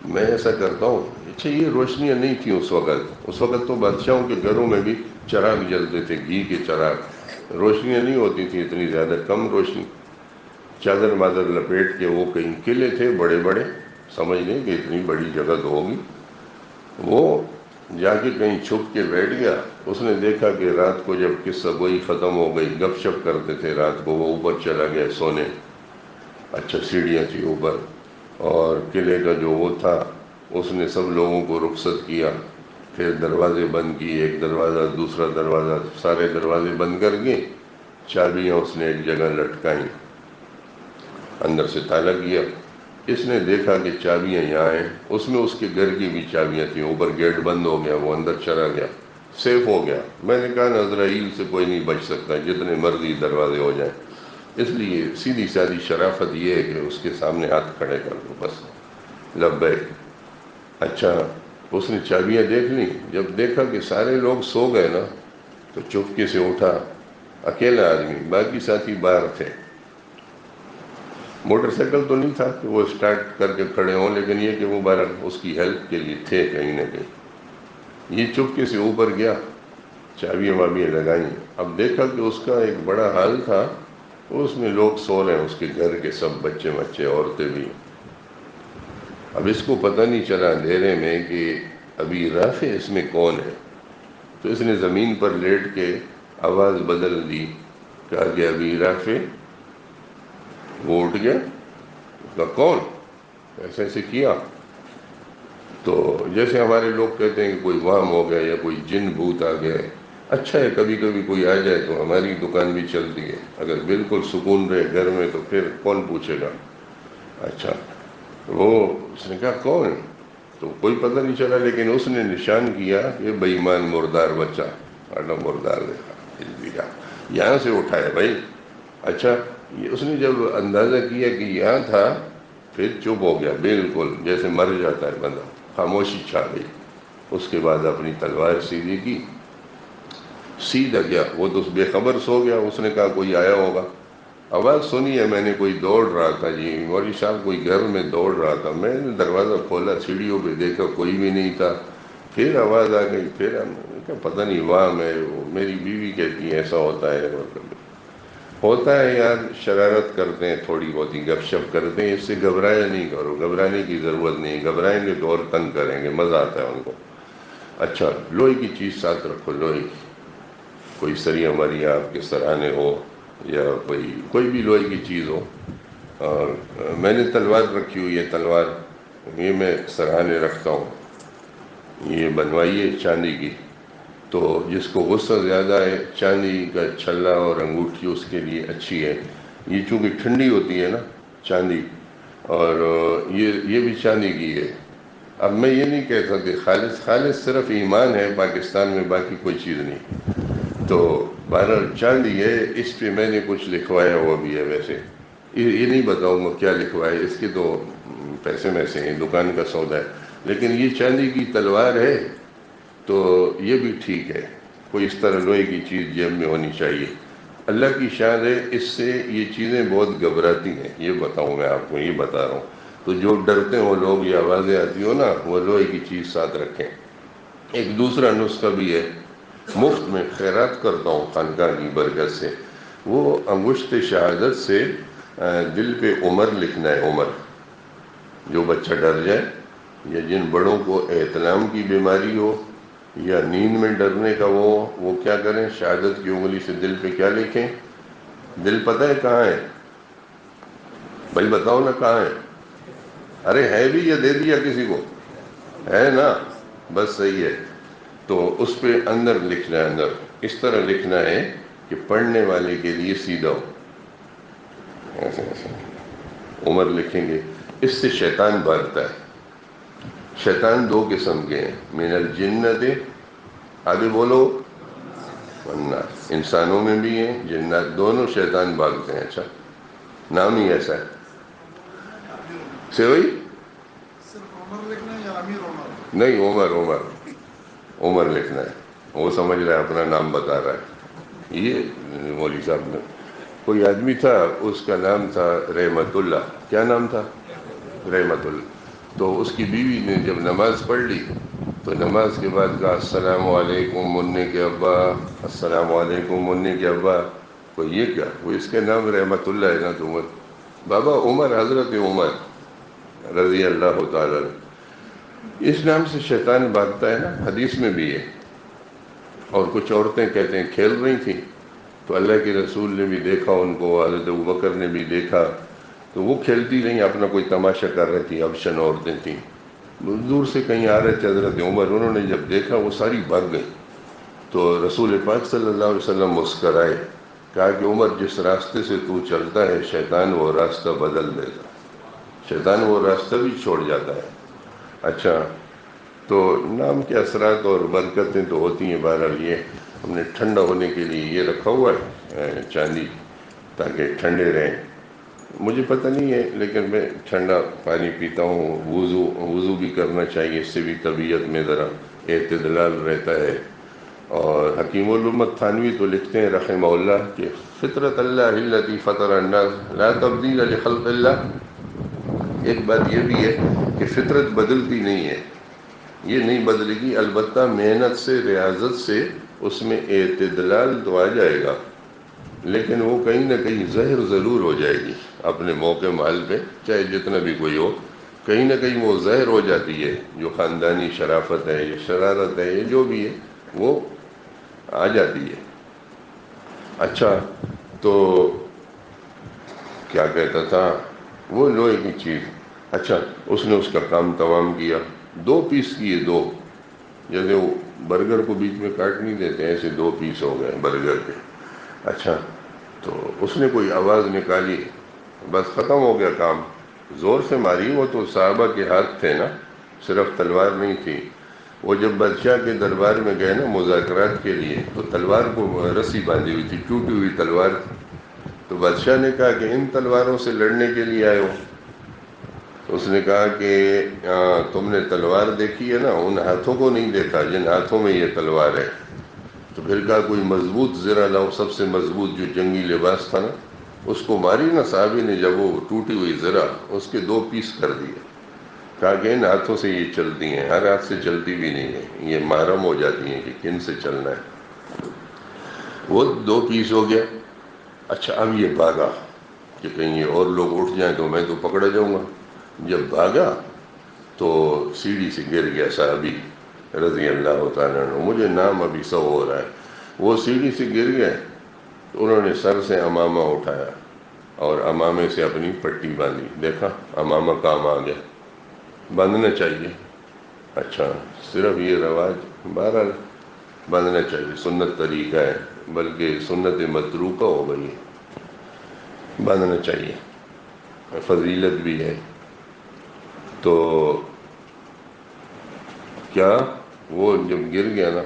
Speaker 1: میں ایسا کرتا ہوں۔ اچھا، یہ روشنیاں نہیں تھیں اس وقت تو بادشاہوں کے گھروں میں بھی چراغ جلتے تھے، گھی کے چراغ، روشنیاں نہیں ہوتی تھیں اتنی زیادہ، کم روشنی۔ چادر مادر لپیٹ کے وہ کہیں قلعے تھے بڑے بڑے، سمجھ لیں کہ اتنی بڑی جگہ تو ہوگی، وہ جا کے کہیں چھپ کے بیٹھ گیا۔ اس نے دیکھا کہ رات کو جب قصہ گوئی ختم ہو گئی، گپ شپ کرتے تھے رات کو، وہ اوپر چلا گیا سونے۔ اچھا، سیڑھیاں تھی اوپر، اور قلعے کا جو وہ تھا، اس نے سب لوگوں کو رخصت کیا، پھر دروازے بند کیے، ایک دروازہ دوسرا دروازہ، سارے دروازے بند کر کے چابیاں اس نے ایک جگہ لٹکائیں، اندر سے تالا کیا۔ اس نے دیکھا کہ چابیاں یہاں ہیں، اس میں اس کے گھر کی بھی چابیاں تھیں، اوپر گیٹ بند ہو گیا، وہ اندر چلا گیا، سیف ہو گیا. میں نے کہا عزرائیل سے کوئی نہیں بچ سکتا جتنے مرضی دروازے ہو جائیں. اس لیے سیدھی سادی شرافت یہ ہے کہ اس کے سامنے ہاتھ کھڑے کر دو بس. لبیک. اچھا اس نے چابیاں دیکھ لیں. جب دیکھا کہ سارے لوگ سو گئے نا تو چپکے سے اٹھا. اکیلا آدمی، باقی ساتھی باہر تھے. موٹر سائیکل تو نہیں تھا کہ وہ اسٹارٹ کر کے کھڑے ہوں، لیکن یہ کہ وہ باہر اس کی ہیلپ کے لیے تھے کہیں نہ کہیں. یہ چپکے سے اوپر گیا، چابیاں وابیاں لگائیں. اب دیکھا کہ اس کا ایک بڑا حال تھا، اس میں لوگ سو رہے ہیں، اس کے گھر کے سب بچے بچے عورتیں بھی. اب اس کو پتہ نہیں چلا اندھیرے میں کہ ابھی رافع اس میں کون ہے. تو اس نے زمین پر لیٹ کے آواز بدل دی، کہا کہ ابھی رافع. وہ اٹھ گیا، اس کا کون؟ ایسے ایسے کیا. تو جیسے ہمارے لوگ کہتے ہیں کہ کوئی وہم ہو گیا یا کوئی جن بھوت آ گیا ہے. اچھا ہے کبھی کبھی کوئی آ جائے تو ہماری دکان بھی چلتی ہے. اگر بالکل سکون رہے گھر میں تو پھر کون پوچھے گا. اچھا وہ اس نے کہا کون؟ تو کوئی پتہ نہیں چلا، لیکن اس نے نشان کیا کہ بے ایمان مردار بچہ. مردار دیکھا یہاں سے اٹھایا بھائی. اچھا اس نے جب اندازہ کیا کہ یہاں تھا پھر چپ ہو گیا، بالکل جیسے مر جاتا ہے بندہ. خاموشی چھا گئی. اس کے بعد اپنی تلوار سیدھی کی، سیدھا گیا. وہ تو بے خبر سو گیا. اس نے کہا کوئی آیا ہوگا. آواز سنی ہے میں نے، کوئی دوڑ رہا تھا جی مولوی صاحب، کوئی گھر میں دوڑ رہا تھا. میں نے دروازہ کھولا، سیڑھیوں پہ دیکھا کوئی بھی نہیں تھا. پھر آواز آ گئی. پھر پتہ نہیں وہاں میں میری بیوی کہتی ہے ایسا ہوتا ہے. ہوتا ہے یار، شرارت کرتے ہیں، تھوڑی بہت ہی گپ شپ کرتے ہیں. اس سے گھبرایا نہیں کرو، گھبرانے کی ضرورت نہیں. گھبرائیں گے تو اور تنگ کریں گے، مزہ آتا ہے ان کو. اچھا لوہے کی چیز ساتھ رکھو، لوہے کی کوئی سری ہماری آپ کے سراہنے ہو یا کوئی بھی لوہے کی چیز ہو. اور میں نے تلوار رکھی ہوئی ہے. تلوار یہ میں سراہنے رکھتا ہوں. یہ بنوائی ہے چاندی کی. تو جس کو غصہ زیادہ ہے، چاندی کا چھلا اور انگوٹھی اس کے لیے اچھی ہے. یہ چونکہ ٹھنڈی ہوتی ہے نا چاندی، اور یہ بھی چاندی کی ہے. اب میں یہ نہیں کہتا کہ خالص صرف ایمان ہے پاکستان میں، باقی کوئی چیز نہیں. تو بہرحال چاندی ہے. اس پہ میں نے کچھ لکھوایا ہوا بھی ہے. ویسے یہ نہیں بتاؤں گا کیا لکھوایا، اس کے تو پیسے میں سے ہیں، دکان کا سودا ہے. لیکن یہ چاندی کی تلوار ہے تو یہ بھی ٹھیک ہے. کوئی اس طرح لوہے کی چیز جیب میں ہونی چاہیے. اللہ کی شان ہے، اس سے یہ چیزیں بہت گھبراتی ہیں. یہ بتاؤں میں آپ کو، یہ بتا رہا ہوں. تو جو ڈرتے ہو لوگ، یہ آوازیں آتی ہو نا، وہ لوہے کی چیز ساتھ رکھیں. ایک دوسرا نسخہ بھی ہے، مفت میں خیرات کرتا ہوں خانقاہ کی برکت سے. وہ انگشت شہادت سے دل پہ عمر لکھنا ہے. عمر، جو بچہ ڈر جائے یا جن بڑوں کو احتلام کی بیماری ہو یا نیند میں ڈرنے کا وہ کیا کریں، شہادت کی انگلی سے دل پہ کیا لکھیں. دل پتہ ہے کہاں ہے بھائی؟ بتاؤ نا کہاں ہے. ارے ہے بھی یا دے دیا کسی کو؟ ہے نا، بس صحیح ہے. تو اس پہ اندر لکھنا ہے. اندر اس طرح لکھنا ہے کہ پڑھنے والے کے لیے سیدھا ہو. ایسے ایسے عمر لکھیں گے. اس سے شیطان بھاگتا ہے. شیطان دو قسم کے ہیں، من الجنت، آگے بولو، والناس. انسانوں میں بھی ہیں، جنات، دونوں شیطان بھاگتے ہیں. اچھا نام ہی ایسا ہے. سوئی نہیں، عمر لکھنا ہے. وہ سمجھ رہا ہے اپنا نام بتا رہا ہے. یہ مولوی صاحب نے، کوئی آدمی تھا، اس کا نام تھا رحمت اللہ. کیا نام تھا؟ رحمت اللہ. تو اس کی بیوی نے جب نماز پڑھ لی تو نماز کے بعد کہا السلام علیکم منع کے ابا، السلام علیکم منع کے ابا. کو یہ کیا؟ وہ اس کے نام رحمت اللہ ہے نا. تو عمر بابا، عمر، حضرت عمر رضی اللہ تعالی. اس نام سے شیطان بھاگتا ہے نا، حدیث میں بھی ہے. اور کچھ عورتیں کہتے ہیں کھیل رہی تھیں تو اللہ کے رسول نے بھی دیکھا ان کو، حضرت ابوبکر نے بھی دیکھا، تو وہ کھیلتی رہیں، اپنا کوئی تماشا کر رہی تھیں. ابشن عورتیں تھیں، دور سے کہیں آ رہے تھے حضرت عمر. انہوں نے جب دیکھا وہ ساری بھاگ گئی. تو رسول پاک صلی اللہ علیہ وسلم مسکرائے، کہا کہ عمر، جس راستے سے تو چلتا ہے شیطان وہ راستہ بدل دیتا، شیطان وہ راستہ بھی چھوڑ جاتا ہے. اچھا تو نام کے اثرات اور برکتیں تو ہوتی ہیں. بہرحال یہ ہم نے ٹھنڈا ہونے کے لیے یہ رکھا ہوا ہے چاندی، تاکہ ٹھنڈے رہیں. مجھے پتہ نہیں ہے لیکن میں ٹھنڈا پانی پیتا ہوں. وضو بھی کرنا چاہیے، اس سے بھی طبیعت میں ذرا اعتدال رہتا ہے. اور حکیم الامت تھانوی تو لکھتے ہیں رحمہ اللہ کہ فطرت اللہ التی فطر الناس لا تبدیل لخلق اللہ. ایک بات یہ بھی ہے کہ فطرت بدلتی نہیں ہے، یہ نہیں بدلے گی، البتہ محنت سے، ریاضت سے اس میں اعتدال تو آ جائے گا، لیکن وہ کہیں نہ کہیں زہر ضرور ہو جائے گی اپنے موقع محل پہ، چاہے جتنا بھی کوئی ہو، کہیں نہ کہیں وہ زہر ہو جاتی ہے. جو خاندانی شرافت ہے یا شرارت ہے یا جو بھی ہے وہ آ جاتی ہے. اچھا، تو کیا کہتا تھا، وہ لوہے کی چیز. اچھا، اس نے اس کا کام تمام کیا، 2 پیس کیے، 2، جیسے وہ برگر کو بیچ میں کاٹ نہیں دیتے ایسے 2 پیس ہو گئے برگر کے. اچھا، تو اس نے کوئی آواز نکالی، بس ختم ہو گیا کام. زور سے ماری، وہ تو صحابہ کے ہاتھ تھے نا، صرف تلوار نہیں تھی. وہ جب بادشاہ کے دربار میں گئے نا مذاکرات کے لیے، تو تلوار کو رسی باندھی ہوئی تھی، ٹوٹی ہوئی تلوار. تو بادشاہ نے کہا کہ ان تلواروں سے لڑنے کے لیے آئے ہو؟ اس نے کہا کہ تم نے تلوار دیکھی ہے نا، ان ہاتھوں کو نہیں دیکھا جن ہاتھوں میں یہ تلوار ہے. تو پھر کہا کوئی مضبوط زرہ لاؤ، سب سے مضبوط جو جنگی لباس تھا نا، اس کو ماری نا صحابی نے. جب وہ ٹوٹی ہوئی زرہ، اس کے 2 پیس کر دیے. کہا کہ ان ہاتھوں سے یہ چلتی ہیں، ہر ہاتھ سے چلتی بھی نہیں ہے، یہ محرم ہو جاتی ہیں کہ کن سے چلنا ہے. وہ 2 پیس ہو گیا. اچھا، اب یہ بھاگا کہ کہیں یہ اور لوگ اٹھ جائیں تو میں تو پکڑا جاؤں گا. جب بھاگا تو سیڑھی سے گر گیا صحابی رضی اللہ تعالیٰ عنہ. مجھے نام ابھی سو ہو رہا ہے. وہ سیڑھی سے گر گئے تو انہوں نے سر سے امامہ اٹھایا اور امامے سے اپنی پٹی باندھی. دیکھا امامہ کام آ گیا، باندھنا چاہیے. اچھا، صرف یہ رواج، بہرحال باندھنا چاہیے، سنت طریقہ ہے، بلکہ سنت متروکہ ہو گئی ہے، باندھنا چاہیے، فضیلت بھی ہے. تو کیا وہ جب گر گیا نا،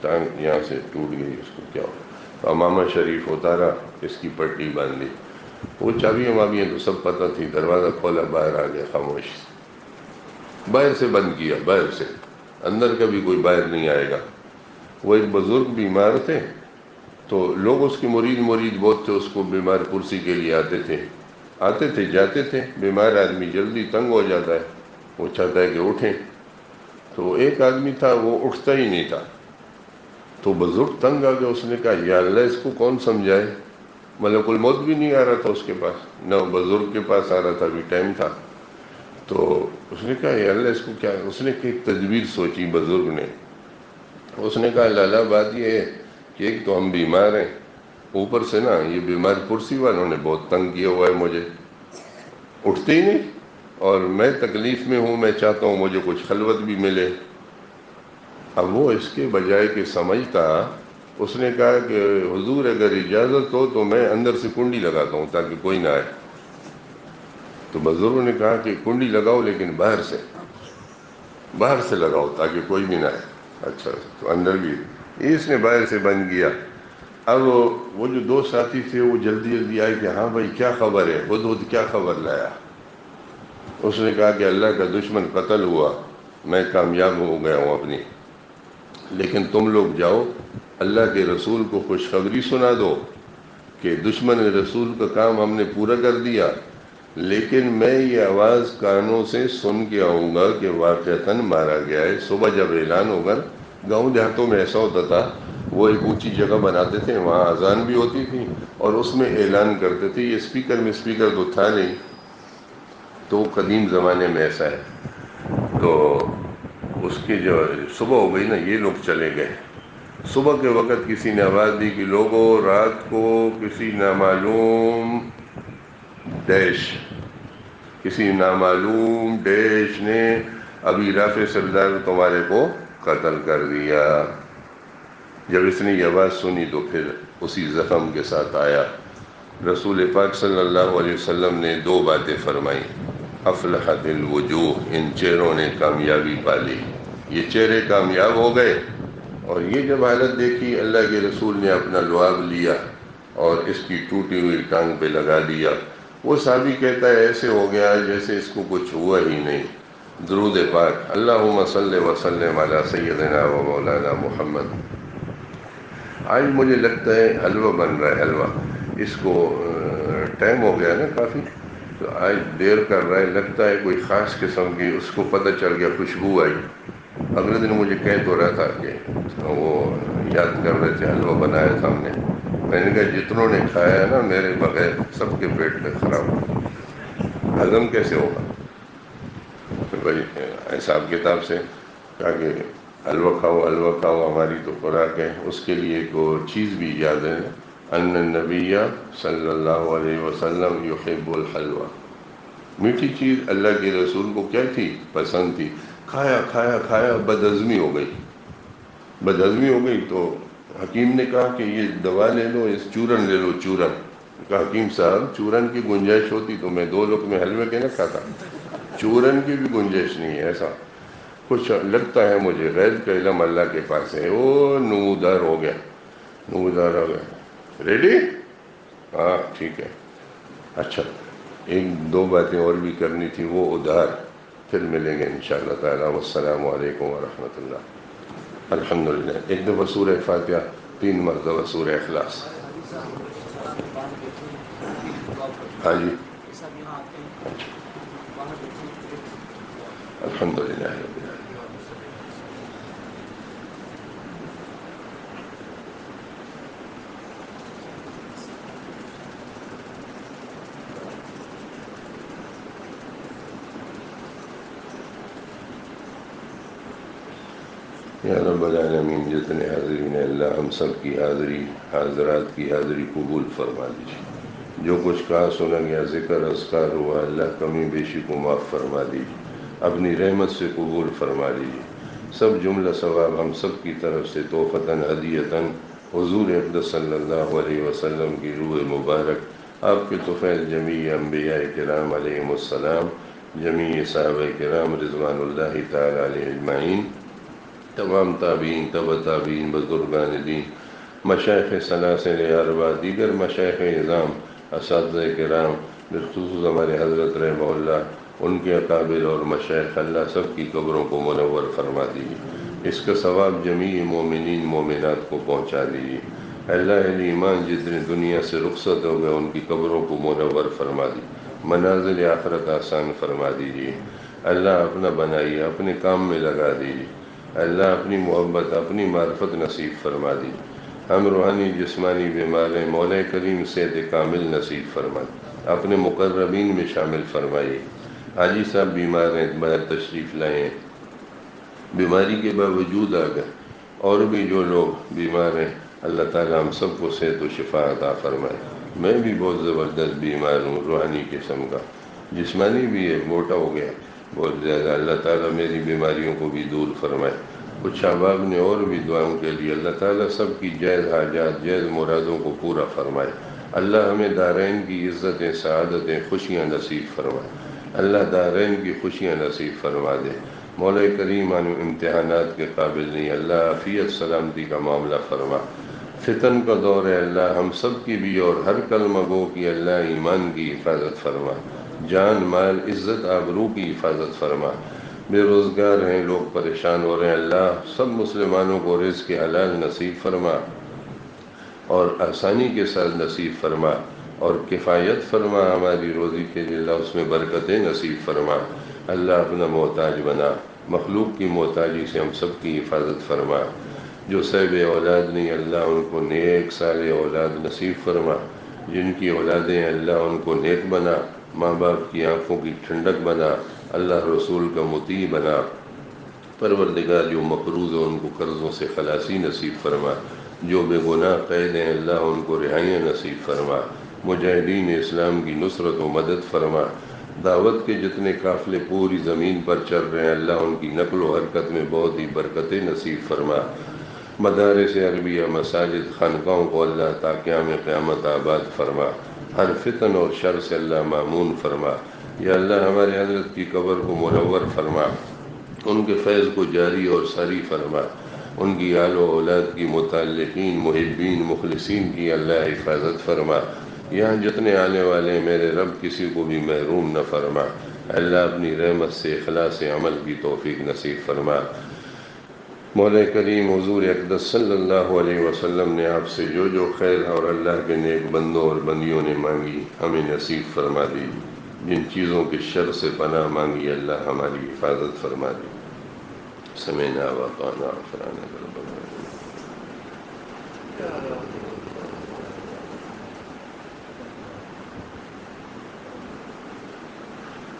Speaker 1: ٹانگ یہاں سے ٹوٹ گئی، اس کو کیا ہو، تو امامہ شریف اتارا، اس کی پٹی باندھی. وہ چابیاں وابیاں تو سب پتہ تھی. دروازہ کھولا، باہر آ گیا خاموش. باہر سے بند کیا، باہر سے، اندر کا بھی کوئی باہر نہیں آئے گا. وہ ایک بزرگ بیمار تھے، تو لوگ اس کے مرید بہت تھے، اس کو بیمار پرسی کے لیے آتے تھے جاتے تھے. بیمار آدمی جلدی تنگ ہو جاتا ہے، وہ چاہتا ہے کہ اٹھیں. تو ایک آدمی تھا وہ اٹھتا ہی نہیں تھا. تو بزرگ تنگ آ گیا. اس نے کہا یا اللہ، اس کو کون سمجھائے. ملک الموت بھی نہیں آ رہا تھا اس کے پاس، نہ بزرگ کے پاس آ رہا تھا، ابھی ٹائم تھا. تو اس نے کہا یا اللہ، اس کو کیا. اس نے ایک تدبیر سوچی بزرگ نے. اس نے کہا لالا، بات یہ ہے کہ ایک تو ہم بیمار ہیں، اوپر سے نا یہ بیمار پرسی والوں نے بہت تنگ کیا ہوا ہے مجھے، اٹھتے ہی نہیں، اور میں تکلیف میں ہوں، میں چاہتا ہوں مجھے کچھ خلوت بھی ملے. اب وہ اس کے بجائے کہ سمجھتا، اس نے کہا کہ حضور اگر اجازت ہو تو میں اندر سے کنڈی لگاتا ہوں تاکہ کوئی نہ آئے. تو بزرگوں نے کہا کہ کنڈی لگاؤ لیکن باہر سے لگاؤ تاکہ کوئی بھی نہ آئے. اچھا، تو اندر بھی اس نے باہر سے بند کیا. اب وہ جو 2 ساتھی تھے وہ جلدی آئے کہ ہاں بھائی کیا خبر ہے، ہدہد کیا خبر لایا. اس نے کہا کہ اللہ کا دشمن قتل ہوا، میں کامیاب ہو گیا ہوں اپنی، لیکن تم لوگ جاؤ اللہ کے رسول کو خوشخبری سنا دو کہ دشمن رسول کا کام ہم نے پورا کر دیا، لیکن میں یہ آواز کانوں سے سن کے آؤں گا کہ واقعتاً مارا گیا ہے. صبح جب اعلان ہوگا، گاؤں دیہاتوں میں ایسا ہوتا تھا، وہ ایک اونچی جگہ بناتے تھے، وہاں اذان بھی ہوتی تھی اور اس میں اعلان کرتے تھے. یہ اسپیکر تو تھا نہیں، تو قدیم زمانے میں ایسا ہے. تو اس کی جو صبح ہو گئی نا، یہ لوگ چلے گئے. صبح کے وقت کسی نے آواز دی کہ لوگوں، رات کو کسی نامعلوم ڈیش نے ابھی رافع سردار تمہارے کو قتل کر دیا. جب اس نے یہ آواز سنی تو پھر اسی زخم کے ساتھ آیا. رسول پاک صلی اللہ علیہ وسلم نے 2 باتیں فرمائیں، افلحت الوجوہ، ان چہروں نے کامیابی پالی. یہ چہرے کامیاب ہو گئے، اور یہ جب حالت دیکھی اللہ کے رسول نے اپنا لعاب لیا اور اس کی ٹوٹی ہوئی ٹانگ پہ لگا دیا. وہ صحابی کہتا ہے ایسے ہو گیا جیسے اس کو کچھ ہوا ہی نہیں. درود پاک، اللہم صلی وسلم علی سیدنا و مولانا محمد. آج مجھے لگتا ہے حلوہ بن رہا ہے، حلوہ. اس کو ٹائم ہو گیا نا کافی، تو آج دیر کر رہا ہے، لگتا ہے کوئی خاص قسم کی، اس کو پتہ چل گیا، خوشبو آئی. اگلے دن مجھے کہہ تو رہا تھا کہ وہ یاد کر رہے تھے حلوہ بنایا تھا ہم نے. میں نے کہا جتنوں نے کھایا ہے نا میرے بغیر سب کے پیٹ میں خراب ہو، ہضم کیسے ہوگا؟ تو بھائی حساب کتاب سے کہا کہ حلوہ کھاؤ، حلوہ کھاؤ، ہماری تو خوراک ہے. اس کے لیے ایک چیز بھی یاد ہے، ان النبی صلی اللہ علیہ وسلم یحب الحلوہ. میٹھی چیز اللہ کے رسول کو کیا تھی؟ پسند تھی. کھایا کھایا کھایا بدہضمی ہو گئی. بدہضمی ہو گئی تو حکیم نے کہا کہ یہ دوا لے لو، اس چورن لے لو، چورن. کہا حکیم صاحب چورن کی گنجائش ہوتی تو میں 2 لقمے حلوے کے نہ کھاتا. چورن کی بھی گنجائش نہیں ہے. ایسا کچھ لگتا ہے مجھے، غیب کا علم اللہ کے پاس ہے. وہ نمودار ہو گیا، نمودار ہو گیا. ریڈی؟ ہاں ٹھیک ہے. اچھا 1-2 باتیں اور بھی کرنی تھی، وہ ادھار پھر ملیں گے انشاءاللہ تعالی. والسلام علیکم ورحمۃ اللہ. الحمدللہ. ایک دفعہ سورہ فاتحہ، 3 مرتبہ سورہ اخلاص. ہاں جی. الحمدللہ رب العالمین. یا رب العالمین، جتنے حاضرین ہیں اللہ ہم سب کی حاضری، حاضرات کی حاضری قبول فرما دیجیے. جو کچھ کہا سنا گیا، ذکر اذکار ہوا، اللہ کمی بیشی کو معاف فرما دیجیے، اپنی رحمت سے قبول فرما دیجیے. سب جملہ ثواب ہم سب کی طرف سے تحفتاً ہدیتاً حضور اقدس صلی اللہ علیہ وسلم کی روح مبارک، آپ کے طفیل جمیع انبیاء کرام علیہم السلام، جمیع صحابہ کرام رضوان اللہ تعالی علیہ اجمعین، تمام تابعین، تبع تابعین، بزرگان دین، مشائخ سلاسل اربعہ، دیگر مشائخ اعظام، اساتذہ کرام، بالخصوص ہمارے حضرت رحمہ اللہ، ان کے اکابر اور مشائخ، اللہ سب کی قبروں کو منور فرما دیجیے. اس کا ثواب جمیع مومنین مومنات کو پہنچا دیجیے. اللہ اہل ایمان جتنے دنیا سے رخصت ہو گئے ان کی قبروں کو منور فرما دیجیے، منازل آخرت آسان فرما دیجیے. اللہ اپنا بنائیے، اپنے کام میں لگا دیجیے. اللہ اپنی محبت، اپنی معرفت نصیب فرما دی. ہم روحانی جسمانی بیمار ہیں، مولا کریم صحت کامل نصیب فرما دی، اپنے مقربین میں شامل فرمائیے. حاجی صاحب بیمار ہیں، باہر تشریف لائے ہیں، بیماری کے باوجود آ گئے. اور بھی جو لوگ بیمار ہیں اللہ تعالیٰ ہم سب کو صحت و شفا عطا فرمائے. میں بھی بہت زبردست بیمار ہوں، روحانی قسم کا، جسمانی بھی ہے، موٹا ہو گیا بہت زیادہ. اللہ تعالیٰ میری بیماریوں کو بھی دور فرمائے. کچھ احباب نے اور بھی دعاؤں کے لیے، اللہ تعالیٰ سب کی جائز حاجات، جائز مرادوں کو پورا فرمائے. اللہ ہمیں دارین کی عزتیں، سعادتیں، خوشیاں نصیب فرمائے. اللہ دارین کی خوشیاں نصیب فرما دے. مولا کریم ہم امتحانات کے قابل نہیں، اللہ عافیت سلامتی کا معاملہ فرما. فتن کا دور ہے، اللہ ہم سب کی بھی اور ہر کلمہ گو کی اللہ ایمان کی حفاظت فرما. جان مال عزت آبرو کی حفاظت فرما. بے روزگار ہیں لوگ، پریشان ہو رہے ہیں، اللہ سب مسلمانوں کو رزق حلال نصیب فرما اور آسانی کے ساتھ نصیب فرما اور کفایت فرما ہماری روزی کے لیے. اللہ اس میں برکتیں نصیب فرما. اللہ اپنا محتاج بنا، مخلوق کی محتاجی سے ہم سب کی حفاظت فرما. جو صاحب اولاد نہیں اللہ ان کو نیک صالح اولاد نصیب فرما. جن کی اولادیں اللہ ان کو نیک بنا، ماں باپ کی آنکھوں کی ٹھنڈک بنا، اللہ رسول کا مطیع بنا. پروردگار جو مقروض ہیں ان کو قرضوں سے خلاصی نصیب فرما. جو بے گناہ قید ہیں اللہ ان کو رہائیاں نصیب فرما. مجاہدین اسلام کی نصرت و مدد فرما. دعوت کے جتنے قافلے پوری زمین پر چل رہے ہیں اللہ ان کی نقل و حرکت میں بہت ہی برکتیں نصیب فرما. مدارس عربیہ، مساجد، خانقاہوں کو اللہ تا قیام قیامت آباد فرما. ہر فتن اور شر سے اللہ مامون فرما. یا اللہ ہمارے حضرت کی قبر کو منور فرما. ان کے فیض کو جاری اور ساری فرما، ان کی آل و اولاد کی متعلقین محبین مخلصین کی اللہ حفاظت فرما، یہاں جتنے آنے والے میرے رب کسی کو بھی محروم نہ فرما، اللہ اپنی رحمت سے اخلاص عمل کی توفیق نصیب فرما۔ مولا کریم حضور اقدس صلی اللہ علیہ وسلم نے آپ سے جو جو خیر اور اللہ کے نیک بندوں اور بندیوں نے مانگی ہمیں نصیب فرما دی، جن چیزوں کے شر سے پناہ مانگی اللہ ہماری حفاظت فرما دی۔ سمعنا وأطعنا غفرانک ربنا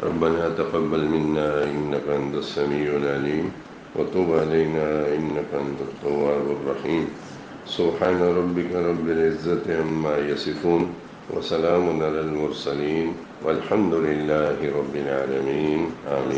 Speaker 1: ربنا تقبل منا إنك أنت السميع العليم وتب علينا إنك أنت التواب الرحيم سبحان ربك رب العزة عما يصفون وسلام على المرسلين والحمد لله رب العالمين آمين۔